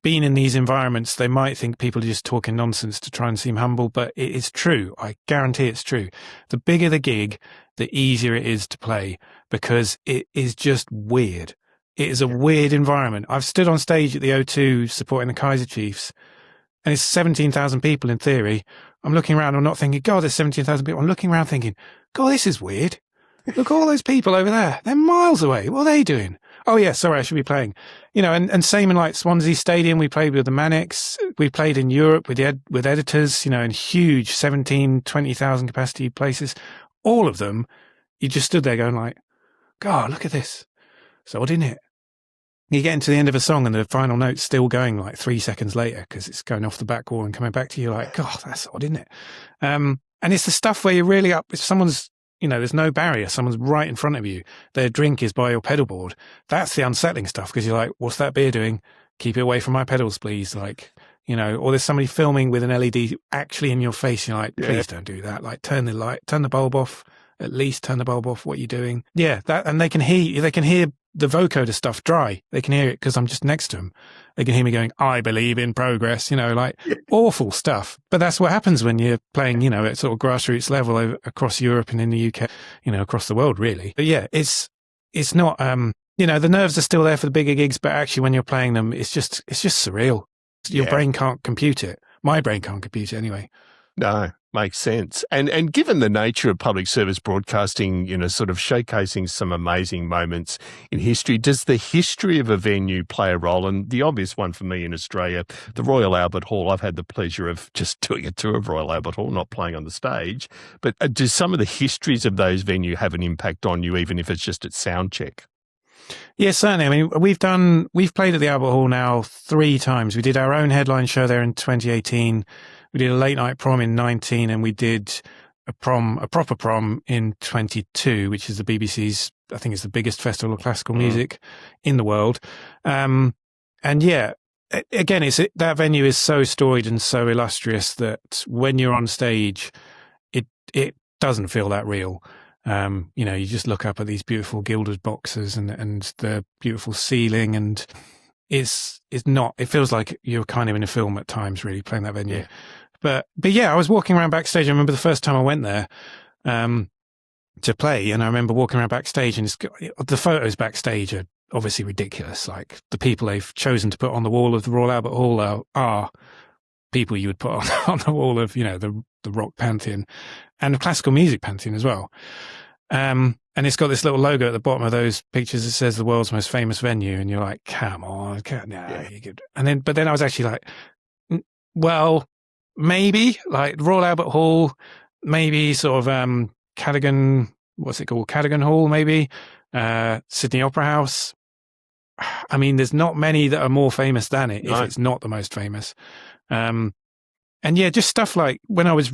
been in these environments, they might think people are just talking nonsense to try and seem humble, but it is true. I guarantee it's true. The bigger the gig, the easier it is to play, because it is just weird. It is a weird environment. I've stood on stage at the O2 supporting the Kaiser Chiefs, and it's 17,000 people in theory. I'm looking around, I'm not thinking, God, there's 17,000 people. I'm looking around thinking, God, this is weird. Look, all those people over there. They're miles away. What are they doing? Oh, yeah, sorry, I should be playing. And same in like Swansea Stadium, we played with the Manics. We played in Europe with editors, in huge 17, 20,000 capacity places. All of them, you just stood there going like, God, look at this. It's odd, isn't it? You get into the end of a song and the final note's still going like 3 seconds later because it's going off the back wall and coming back to you like, God, that's odd, isn't it? And it's the stuff where you're really up. If someone's, there's no barrier. Someone's right in front of you. Their drink is by your pedal board. That's the unsettling stuff because you're like, what's that beer doing? Keep it away from my pedals, please. Like, or there's somebody filming with an LED actually in your face. You're like, please don't do that. Like, turn the bulb off. At least turn the bulb off. What are you doing? Yeah, and they can hear the vocoder stuff dry. They can hear it because I'm just next to them. They can hear me going, I believe in progress, awful stuff. But that's what happens when you're playing, at sort of grassroots level across Europe and in the UK, across the world, really. But yeah, it's not, the nerves are still there for the bigger gigs, but actually when you're playing them, it's just surreal. Your brain can't compute it. My brain can't compute it anyway. No, makes sense. And given the nature of public service broadcasting, sort of showcasing some amazing moments in history, does the history of a venue play a role? And the obvious one for me in Australia, the Royal Albert Hall, I've had the pleasure of just doing a tour of Royal Albert Hall, not playing on the stage. But do some of the histories of those venues have an impact on you, even if it's just at sound check? Yeah, certainly. I mean, we've played at the Albert Hall now 3 times. We did our own headline show there in 2018. We did a late night prom in 19, and we did a proper prom in 22, which is the BBC's, I think it's the biggest festival of classical music in the world. And yeah, again, that venue is so storied and so illustrious that when you're on stage, it doesn't feel that real. You just look up at these beautiful gilded boxes and the beautiful ceiling, and it feels like you're kind of in a film at times, really, playing that venue. Yeah. But yeah, I was walking around backstage. I remember the first time I went there to play, and I remember walking around backstage, and the photos backstage are obviously ridiculous. Like the people they've chosen to put on the wall of the Royal Albert Hall are people you would put on the wall of, the rock pantheon and the classical music pantheon as well. And it's got this little logo at the bottom of those pictures that says the world's most famous venue, and you're like, come on, you could. But then I was actually like, well, maybe like Royal Albert Hall, maybe sort of Cadogan, what's it called? Cadogan Hall, maybe Sydney Opera House. I mean, there's not many that are more famous than it, if it's not the most famous. And yeah, just stuff like when I was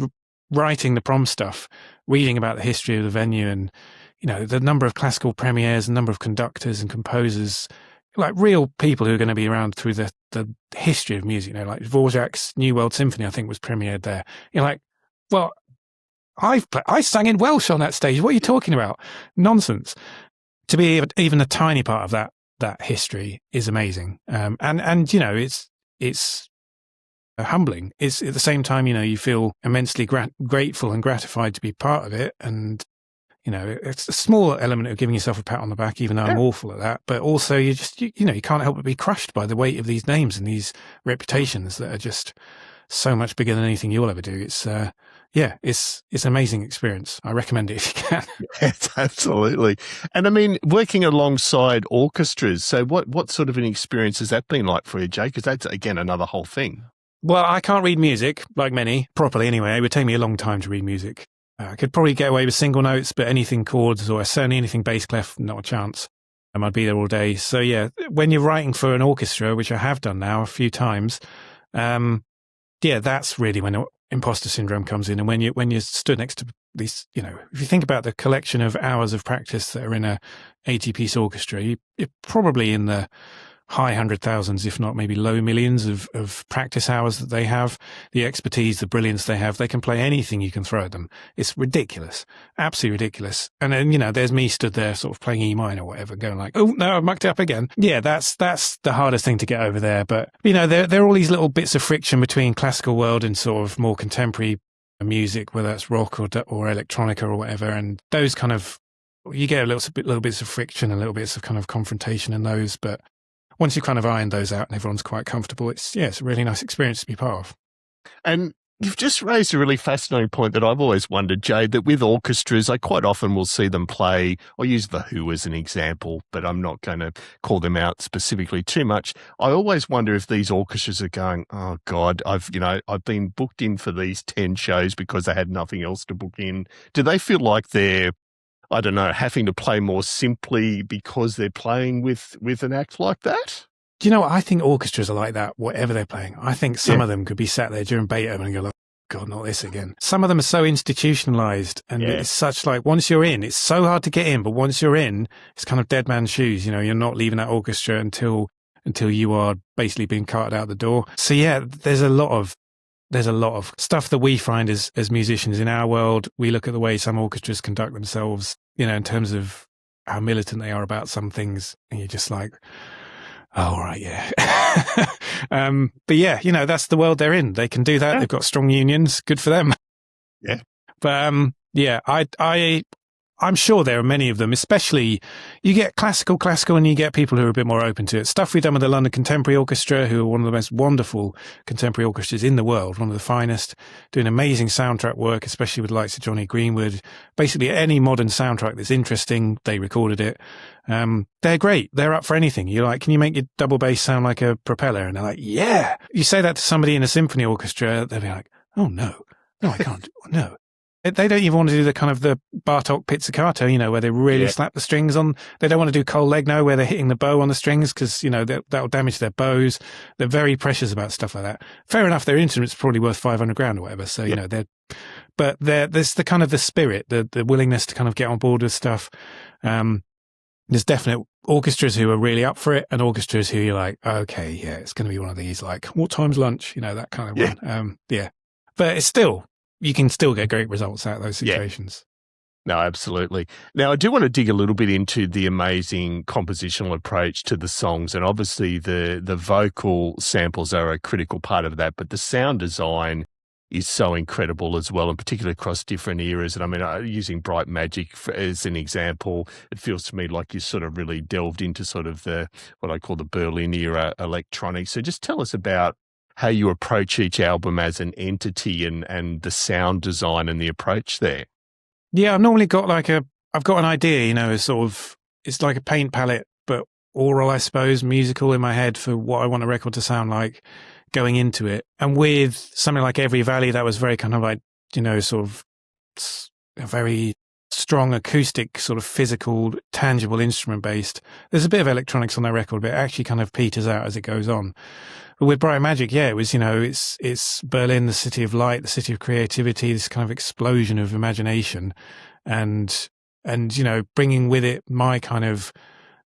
writing the prom stuff, reading about the history of the venue and, the number of classical premieres, the number of conductors and composers, like real people who are going to be around through the history of music, like Dvorak's New World Symphony, I think, was premiered there. You're like, well, I sang in Welsh on that stage. What are you talking about? Nonsense. To be even a tiny part of that history is amazing. And it's humbling. It's at the same time, you feel immensely grateful and gratified to be part of it. And, it's a small element of giving yourself a pat on the back, even though I'm awful at that. But also you can't help but be crushed by the weight of these names and these reputations that are just so much bigger than anything you'll ever do. It's it's an amazing experience. I recommend it if you can. Yes, absolutely. And I mean, working alongside orchestras. So what sort of an experience has that been like for you, Jay? Because that's, again, another whole thing. Well, I can't read music, like many, properly anyway. It would take me a long time to read music. I could probably get away with single notes, but anything chords or certainly anything bass clef, not a chance. I'd be there all day. So yeah, when you're writing for an orchestra, which I have done now a few times, that's really when imposter syndrome comes in. And when you're stood next to these, if you think about the collection of hours of practice that are in a 80-piece orchestra, you're probably in the high 100,000s, if not maybe low millions of practice hours that they have, the expertise, the brilliance they have. They can play anything you can throw at them. It's ridiculous, absolutely ridiculous. And then, there's me stood there sort of playing E minor or whatever, going like, oh no, I've mucked it up again. Yeah, that's the hardest thing to get over there. But, there are all these little bits of friction between classical world and sort of more contemporary music, whether that's rock or electronica or whatever. And those kind of, you get little bits of friction and little bits of kind of confrontation in those. But once you kind of iron those out and everyone's quite comfortable, it's a really nice experience to be part of. And you've just raised a really fascinating point that I've always wondered, Jay, that with orchestras, I quite often will see them play. I'll use The Who as an example, but I'm not going to call them out specifically too much. I always wonder if these orchestras are going, oh God, I've been booked in for these 10 shows because I had nothing else to book in. Do they feel like they're, I don't know, having to play more simply because they're playing with an act like that? Do you know what? I think orchestras are like that, whatever they're playing. I think some of them could be sat there during Beethoven and go like, God, not this again. Some of them are so institutionalized and it's such like, once you're in, it's so hard to get in, but once you're in, it's kind of dead man's shoes. You're not leaving that orchestra until you are basically being carted out the door. So yeah, there's a lot of stuff that we find as musicians in our world. We look at the way some orchestras conduct themselves, in terms of how militant they are about some things, and you're just like, oh, all right, yeah. But yeah, that's the world they're in. They can do that. Yeah. They've got strong unions. Good for them. Yeah. But I'm sure there are many of them, especially you get classical, and you get people who are a bit more open to it. Stuff we've done with the London Contemporary Orchestra, who are one of the most wonderful contemporary orchestras in the world, one of the finest, doing amazing soundtrack work, especially with the likes of Johnny Greenwood. Basically, any modern soundtrack that's interesting, they recorded it. They're great. They're up for anything. You're like, can you make your double bass sound like a propeller? And they're like, yeah. You say that to somebody in a symphony orchestra, they'll be like, oh no, I can't. No. They don't even want to do the kind of the Bartok pizzicato, where they really slap the strings on. They don't want to do Col Legno where they're hitting the bow on the strings because, that'll damage their bows. They're very precious about stuff like that. Fair enough, their instrument's probably worth 500 grand or whatever. So, there's the kind of the spirit, the willingness to kind of get on board with stuff. There's definite orchestras who are really up for it and orchestras who you're like, okay, yeah, it's going to be one of these, like, what time's lunch? That kind of one. But it's still, you can still get great results out of those situations. No, absolutely. Now, I do want to dig a little bit into the amazing compositional approach to the songs, and obviously the vocal samples are a critical part of that, but the sound design is so incredible as well, and particularly across different eras. And I mean, using Bright Magic as an example, it feels to me like you sort of really delved into sort of what I call the Berlin era electronics. So just tell us about how you approach each album as an entity and the sound design and the approach there. Yeah, I've normally got I've got an idea, sort of, it's like a paint palette, but oral, I suppose, musical in my head for what I want a record to sound like going into it. And with something like Every Valley, that was very kind of like, sort of a very strong acoustic, sort of physical, tangible instrument based. There's a bit of electronics on that record, but it actually kind of peters out as it goes on. But with Bright Magic, it was, it's Berlin, the city of light, the city of creativity, this kind of explosion of imagination and, bringing with it my kind of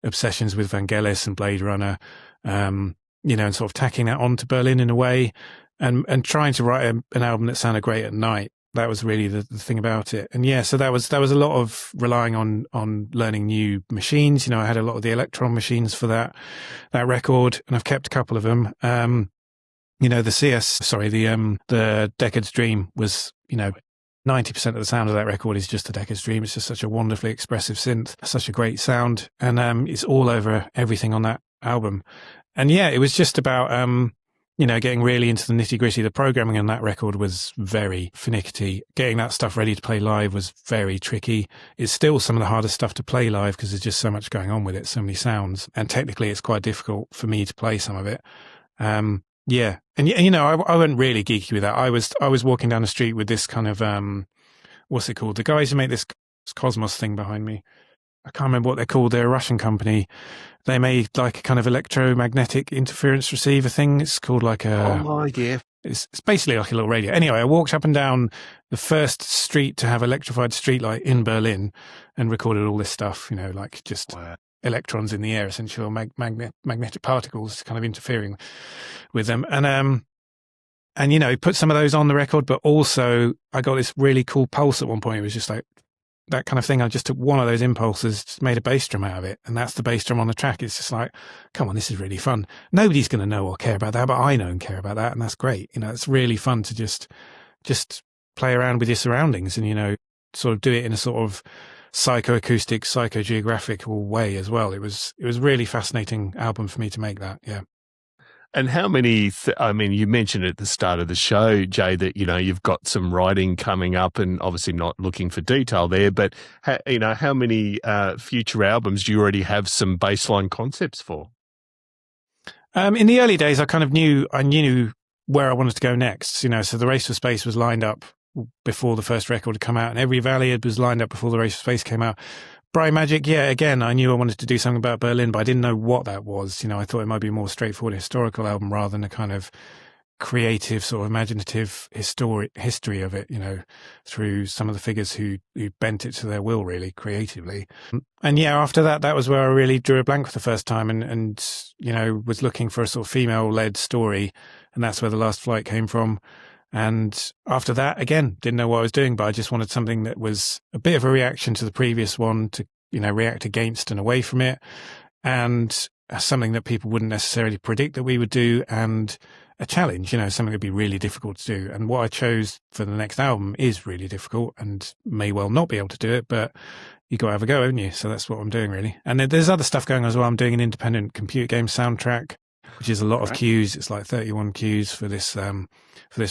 obsessions with Vangelis and Blade Runner, and sort of tacking that onto Berlin in a way and trying to write an album that sounded great at night. That was really the thing about it. And so that was a lot of relying on learning new machines. I had a lot of the Electron machines for that record, and I've kept a couple of them. The Decad's Dream was, 90% of the sound of that record is just the Decad's Dream. It's just such a wonderfully expressive synth, such a great sound. And it's all over everything on that album. And it was just about getting really into the nitty gritty. The programming on that record was very finicky. Getting that stuff ready to play live was very tricky. It's still some of the hardest stuff to play live because there's just so much going on with it, so many sounds. And technically it's quite difficult for me to play some of it. Yeah. And I wasn't really geeky with that. I was walking down the street with this kind of, what's it called? The guys who make this Cosmos thing behind me. I can't remember what they're called. They're a Russian company. They made like a kind of electromagnetic interference receiver thing. It's called like a... Oh, yeah. It's basically like a little radio. Anyway, I walked up and down the first street to have electrified streetlight in Berlin and recorded all this stuff, like just electrons in the air, essentially, or magnetic particles kind of interfering with them. And put some of those on the record, but also I got this really cool pulse at one point. It was just like that kind of thing. I just took one of those impulses, just made a bass drum out of it, and that's the bass drum on the track. It's just like, come on, this is really fun. Nobody's going to know or care about that, but I know and care about that, and that's great. It's really fun to just play around with your surroundings and, sort of do it in a sort of psychoacoustic, psychogeographical way as well. It was really fascinating album for me to make that, yeah. And how many, you mentioned at the start of the show, Jay, that, you've got some writing coming up and obviously not looking for detail there, but, how many future albums do you already have some baseline concepts for? In the early days, I knew where I wanted to go next, so the Race for Space was lined up before the first record had come out, and Every Valley was lined up before the Race for Space came out. Bright Magic, yeah, again, I knew I wanted to do something about Berlin, but I didn't know what that was. I thought it might be a more straightforward historical album rather than a kind of creative, sort of imaginative history of it, through some of the figures who bent it to their will, really, creatively. And yeah, after that was where I really drew a blank for the first time and was looking for a sort of female-led story, and that's where The Last Flight came from. And after that, again, didn't know what I was doing, but I just wanted something that was a bit of a reaction to the previous one, to, react against and away from it, and something that people wouldn't necessarily predict that we would do, and a challenge, something that would be really difficult to do. And what I chose for the next album is really difficult and may well not be able to do it, but you got to have a go, haven't you? So that's what I'm doing, really. And there's other stuff going on as well. I'm doing an independent computer game soundtrack, which is a lot of cues. It's like 31 cues for this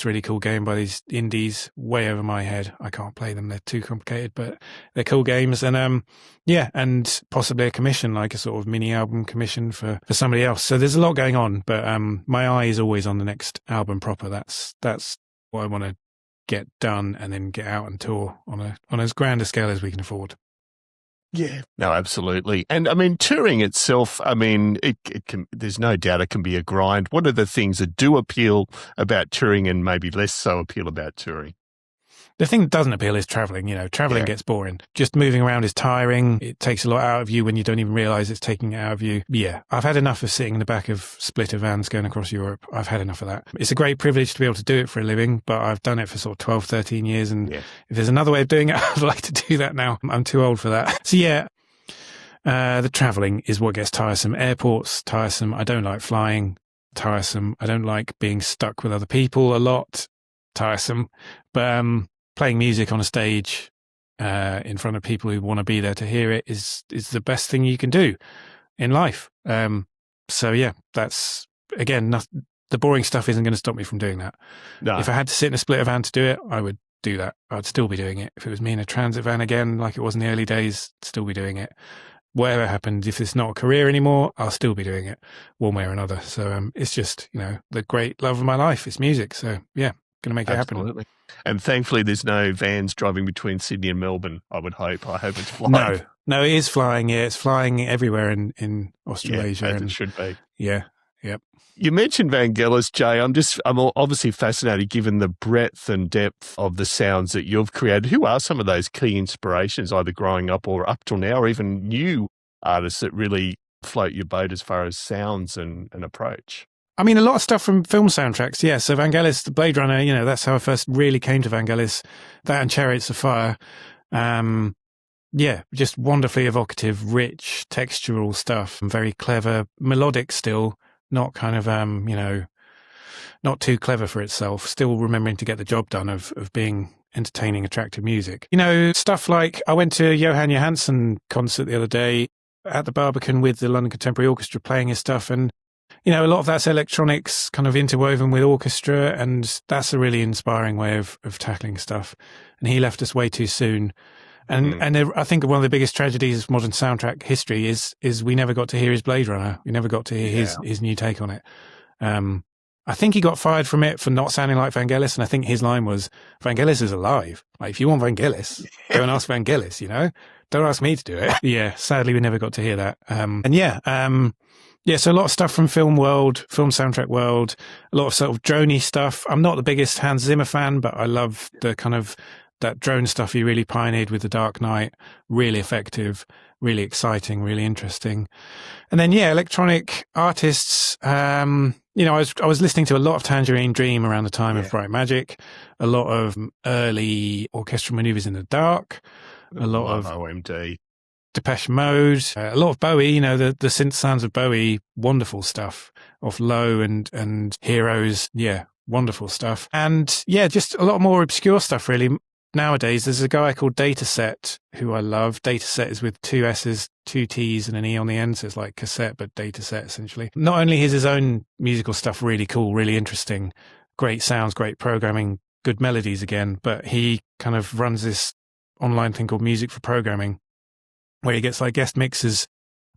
really cool game by these indies, way over my head. I can't play them; they're too complicated, but they're cool games. And and possibly a commission, like a sort of mini album commission for somebody else. So there's a lot going on, but my eye is always on the next album proper. That's what I want to get done and then get out and tour on as grand a scale as we can afford. Yeah, no, absolutely. And touring itself, it can, there's no doubt it can be a grind. What are the things that do appeal about touring and maybe less so appeal about touring? The thing that doesn't appeal is traveling. Traveling gets boring. Just moving around is tiring. It takes a lot out of you when you don't even realize it's taking it out of you. Yeah, I've had enough of sitting in the back of splitter vans going across Europe. I've had enough of that. It's a great privilege to be able to do it for a living, but I've done it for sort of 12, 13 years. And if there's another way of doing it, I'd like to do that now. I'm too old for that. So yeah, the traveling is what gets tiresome. Airports, tiresome. I don't like flying. Tiresome. I don't like being stuck with other people a lot. Tiresome. But playing music on a stage in front of people who want to be there to hear it is the best thing you can do in life. So yeah, that's, again, the boring stuff isn't going to stop me from doing that. No. If I had to sit in a splitter van to do it, I would do that. I'd still be doing it. If it was me in a transit van again, like it was in the early days, I'd still be doing it. Whatever happened, if it's not a career anymore, I'll still be doing it one way or another. So it's just, the great love of my life. It's music. So yeah, going to make it happen. Absolutely. And thankfully, there's no vans driving between Sydney and Melbourne, I would hope. I hope it's flying. No, it is flying. Yeah, it's flying everywhere in Australasia. Yeah, as it should be. Yeah, yep. You mentioned Vangelis, Jay. I'm obviously fascinated given the breadth and depth of the sounds that you've created. Who are some of those key inspirations, either growing up or up till now, or even new artists that really float your boat as far as sounds and approach? A lot of stuff from film soundtracks, yeah. So Vangelis, the Blade Runner, that's how I first really came to Vangelis. That and Chariots of Fire. Yeah, just wonderfully evocative, rich, textural stuff. Very clever, melodic still, not kind of, not too clever for itself. Still remembering to get the job done of being entertaining, attractive music. Stuff like, I went to a Johan Johansson concert the other day at the Barbican with the London Contemporary Orchestra playing his stuff, and a lot of that's electronics kind of interwoven with orchestra, and that's a really inspiring way of tackling stuff. And he left us way too soon. And I think one of the biggest tragedies of modern soundtrack history is we never got to hear his Blade Runner. We never got to hear his new take on it. I think he got fired from it for not sounding like Vangelis, and I think his line was, "Vangelis is alive. Like, if you want Vangelis, go and ask Vangelis, Don't ask me to do it." Yeah, sadly, we never got to hear that. So a lot of stuff from film soundtrack world, a lot of sort of droney stuff. I'm not the biggest Hans Zimmer fan, but I love the kind of that drone stuff he really pioneered with The Dark Knight. Really effective, really exciting, really interesting. And then, electronic artists. I was listening to a lot of Tangerine Dream around the time of Bright Magic, a lot of early orchestral maneuvers in the dark, a lot of OMD. Depeche Mode, a lot of Bowie, the synth sounds of Bowie, wonderful stuff, off Low and Heroes, wonderful stuff. And just a lot more obscure stuff, really. Nowadays, there's a guy called Dataset who I love. Dataset is with 2 S's, 2 T's and an E on the end, so it's like cassette, but Dataset essentially. Not only is his own musical stuff really cool, really interesting, great sounds, great programming, good melodies again, but he kind of runs this online thing called Music for Programming, where he gets like guest mixers.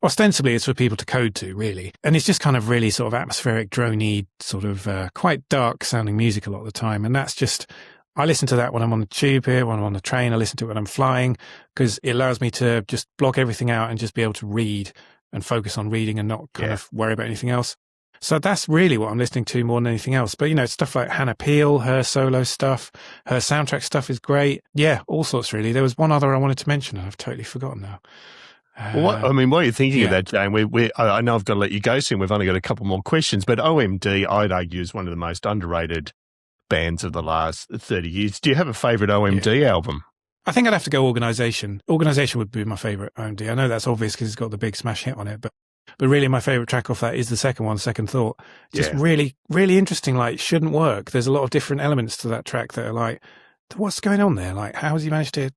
Ostensibly, it's for people to code to, really. And it's just kind of really sort of atmospheric, droney, sort of quite dark sounding music a lot of the time. And that's just, I listen to that when I'm on the tube here, when I'm on the train. I listen to it when I'm flying, because it allows me to just block everything out and just be able to read and focus on reading and not kind of worry about anything else. So that's really what I'm listening to more than anything else. But, stuff like Hannah Peel, her solo stuff, her soundtrack stuff is great. Yeah, all sorts, really. There was one other I wanted to mention, and I've totally forgotten now. What are you thinking of that, Jane? I know I've got to let you go soon. We've only got a couple more questions, but OMD, I'd argue, is one of the most underrated bands of the last 30 years. Do you have a favourite OMD album? I think I'd have to go Organisation. Organisation would be my favourite OMD. I know that's obvious because it's got the big smash hit on it, but really my favourite track off that is the second one, Second Thought. Just really, really interesting, like, shouldn't work. There's a lot of different elements to that track that are like, what's going on there? Like, how has he managed to,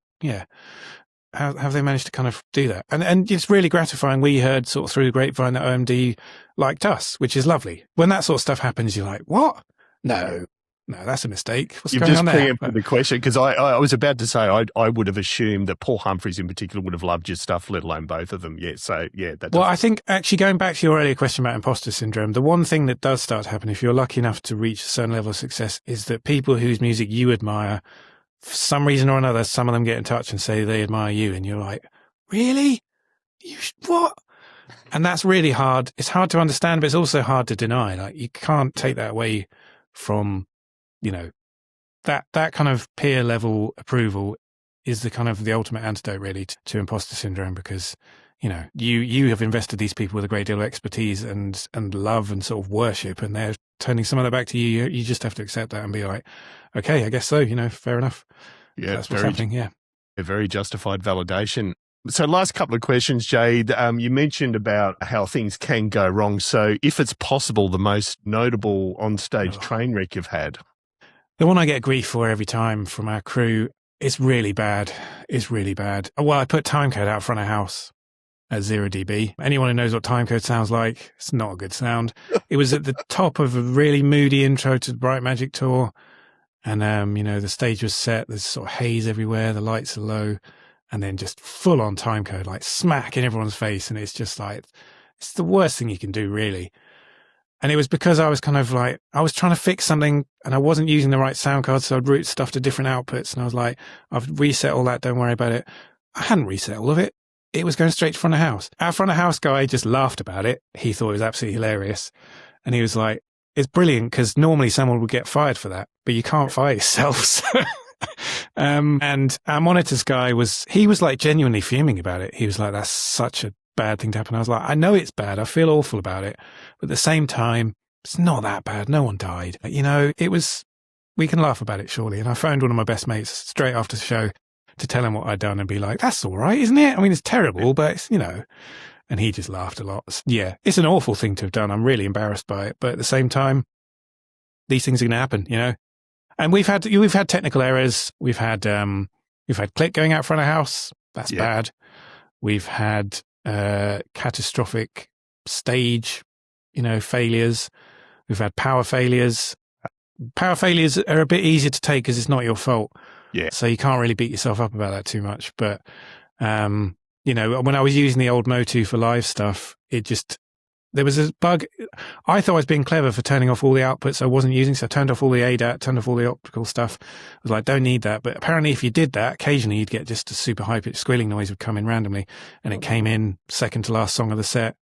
how have they managed to kind of do that? And it's really gratifying. We heard sort of through the grapevine that OMD liked us, which is lovely. When that sort of stuff happens, you're like, what? No, that's a mistake. What's going on there? You've just preempted the question, because I was about to say I would have assumed that Paul Humphreys in particular would have loved your stuff, let alone both of them. Well, I think actually going back to your earlier question about imposter syndrome, the one thing that does start to happen if you're lucky enough to reach a certain level of success is that people whose music you admire, for some reason or another, some of them get in touch and say they admire you, and you're like, really? What? And that's really hard. It's hard to understand, but it's also hard to deny. Like, you can't take that away from, that kind of peer level approval is the kind of the ultimate antidote, really, to imposter syndrome, because, you have invested these people with a great deal of expertise and love and sort of worship, and they're turning some of that back to you. You just have to accept that and be like, okay, I guess so, fair enough. Yeah, that's what's happening. Yeah. A very justified validation. So last couple of questions, Jade. You mentioned about how things can go wrong. So if it's possible, the most notable onstage train wreck you've had? The one I get grief for every time from our crew is really bad. It's really bad. Well, I put Timecode out front of house at 0 dB. Anyone who knows what Timecode sounds like, it's not a good sound. It was at the top of a really moody intro to the Bright Magic tour. And, the stage was set. There's sort of haze everywhere. The lights are low. And then just full on Timecode, like smack in everyone's face. And it's just like, it's the worst thing you can do, really. And it was because I was kind of like, I was trying to fix something and I wasn't using the right sound card. So I'd route stuff to different outputs. And I was like, I've reset all that. Don't worry about it. I hadn't reset all of it. It was going straight to front of house. Our front of house guy just laughed about it. He thought it was absolutely hilarious. And he was like, it's brilliant, because normally someone would get fired for that, but you can't fire yourself. And our monitors guy he was like genuinely fuming about it. He was like, that's such a bad thing to happen. I was like, I know it's bad. I feel awful about it. But at the same time, it's not that bad. No one died. We can laugh about it, surely. And I phoned one of my best mates straight after the show to tell him what I'd done and be like, that's all right, isn't it? I mean, it's terrible, but it's, and he just laughed a lot. Yeah, it's an awful thing to have done. I'm really embarrassed by it. But at the same time, these things are going to happen, And we've had technical errors. We've had click going out front of house. That's bad. We've had catastrophic stage failures. We've had power failures. Power failures are a bit easier to take because it's not your fault. Yeah. So you can't really beat yourself up about that too much. But, when I was using the old Motu for live stuff, there was a bug. I thought I was being clever for turning off all the outputs I wasn't using. So I turned off all the ADAT, turned off all the optical stuff. I was like, don't need that. But apparently if you did that, occasionally you'd get just a super high-pitched squealing noise would come in randomly. And it came in second to last song of the set.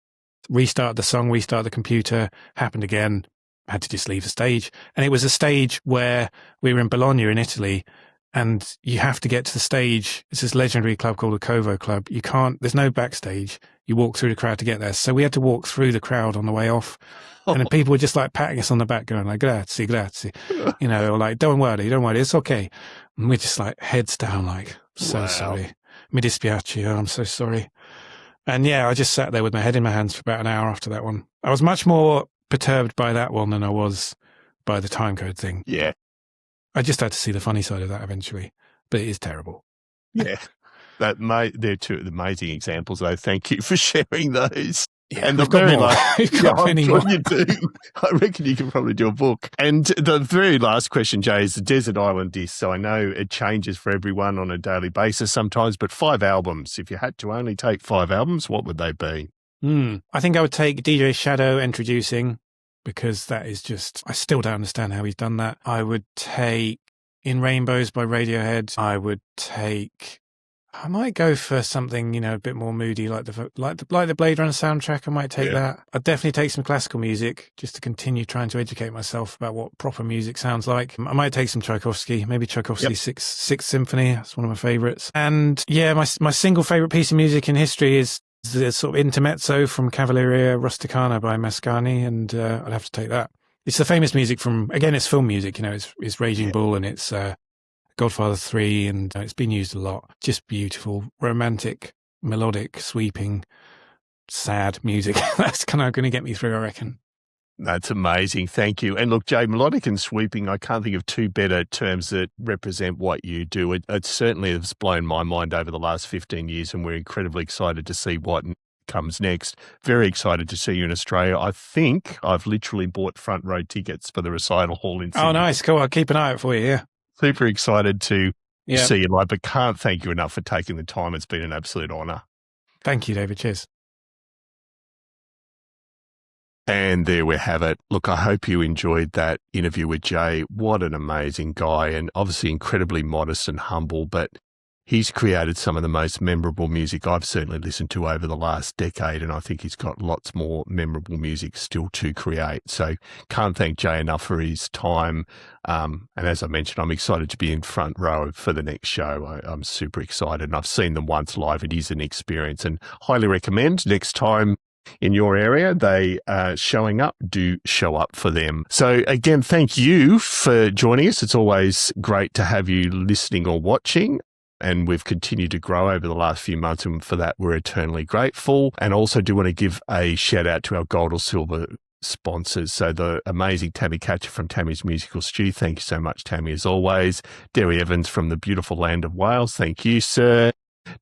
Restart the song, restart the computer, happened again. I had to just leave the stage. And it was a stage where we were in Bologna in Italy. And you have to get to the stage. It's this legendary club called the Covo Club. There's no backstage. You walk through the crowd to get there. So we had to walk through the crowd on the way off. And then people were just like patting us on the back going like, grazie, grazie. Or like, don't worry, it's okay. And we're just like heads down like, so sorry. Mi dispiace, I'm so sorry. And yeah, I just sat there with my head in my hands for about an hour after that one. I was much more perturbed by that one than I was by the timecode thing. Yeah. I just had to see the funny side of that eventually, but it is terrible. Yeah. They're two amazing examples, though. Thank you for sharing those. Yeah, and we've got more. We've got many more. You do. I reckon you can probably do a book. And the very last question, Jay, is the Desert Island disc. So I know it changes for everyone on a daily basis sometimes, but 5 albums. If you had to only take 5 albums, what would they be? I think I would take DJ Shadow Introducing, because that is just, I still don't understand how he's done that. I would take In Rainbows by Radiohead. I might go for something, a bit more moody, like the Blade Runner soundtrack. I might take that. I'd definitely take some classical music just to continue trying to educate myself about what proper music sounds like. I might take some Tchaikovsky, maybe Tchaikovsky's Sixth Symphony. That's one of my favorites. And yeah, my single favorite piece of music in history is the sort of intermezzo from Cavalleria Rusticana by Mascagni, and I'd have to take that. It's the famous music from, again, it's film music, it's Raging Bull, and it's Godfather 3, and it's been used a lot. Just beautiful, romantic, melodic, sweeping, sad music. That's kind of going to get me through, I reckon. That's amazing. Thank you. And look, Jay, melodic and sweeping, I can't think of two better terms that represent what you do. It certainly has blown my mind over the last 15 years, and we're incredibly excited to see what comes next. Very excited to see you in Australia. I think I've literally bought front row tickets for the recital hall in Sydney. Oh, nice. Cool. I'll keep an eye out for you, yeah. Super excited to see you live, but can't thank you enough for taking the time. It's been an absolute honour. Thank you, David. Cheers. And there we have it. Look, I hope you enjoyed that interview with Jay. What an amazing guy, and obviously incredibly modest and humble, but he's created some of the most memorable music I've certainly listened to over the last decade, and I think he's got lots more memorable music still to create. So can't thank Jay enough for his time. And as I mentioned, I'm excited to be in front row for the next show. I'm super excited, and I've seen them once live. It is an experience, and highly recommend next time in your area they are showing up, do show up for them. So again, thank you for joining us. It's always great to have you listening or watching, and we've continued to grow over the last few months, and for that we're eternally grateful. And also do want to give a shout out to our gold or silver sponsors. So the amazing Tammy Catcher from Tammy's Musical Stew. Thank you so much, Tammy, as always. Derry Evans from the beautiful land of Wales. Thank you, sir.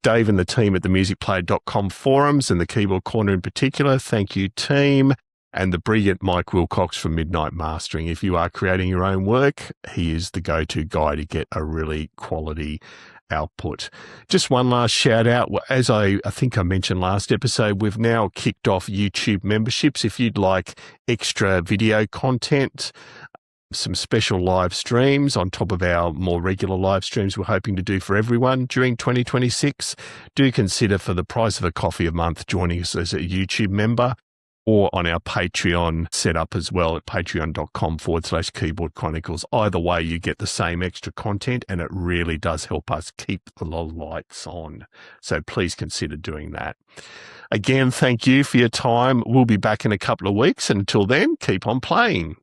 Dave and the team at the musicplay.com forums, and the Keyboard Corner in particular. Thank you, team. And the brilliant Mike Wilcox from Midnight Mastering. If you are creating your own work, he is the go-to guy to get a really quality output. Just one last shout out. As I think I mentioned last episode, we've now kicked off YouTube memberships. If you'd like extra video content, some special live streams on top of our more regular live streams we're hoping to do for everyone during 2026, do consider, for the price of a coffee a month, joining us as a YouTube member, or on our Patreon setup as well at patreon.com/Keyboard Chronicles. Either way, you get the same extra content, and it really does help us keep the lights on. So please consider doing that. Again, thank you for your time. We'll be back in a couple of weeks, and until then, keep on playing.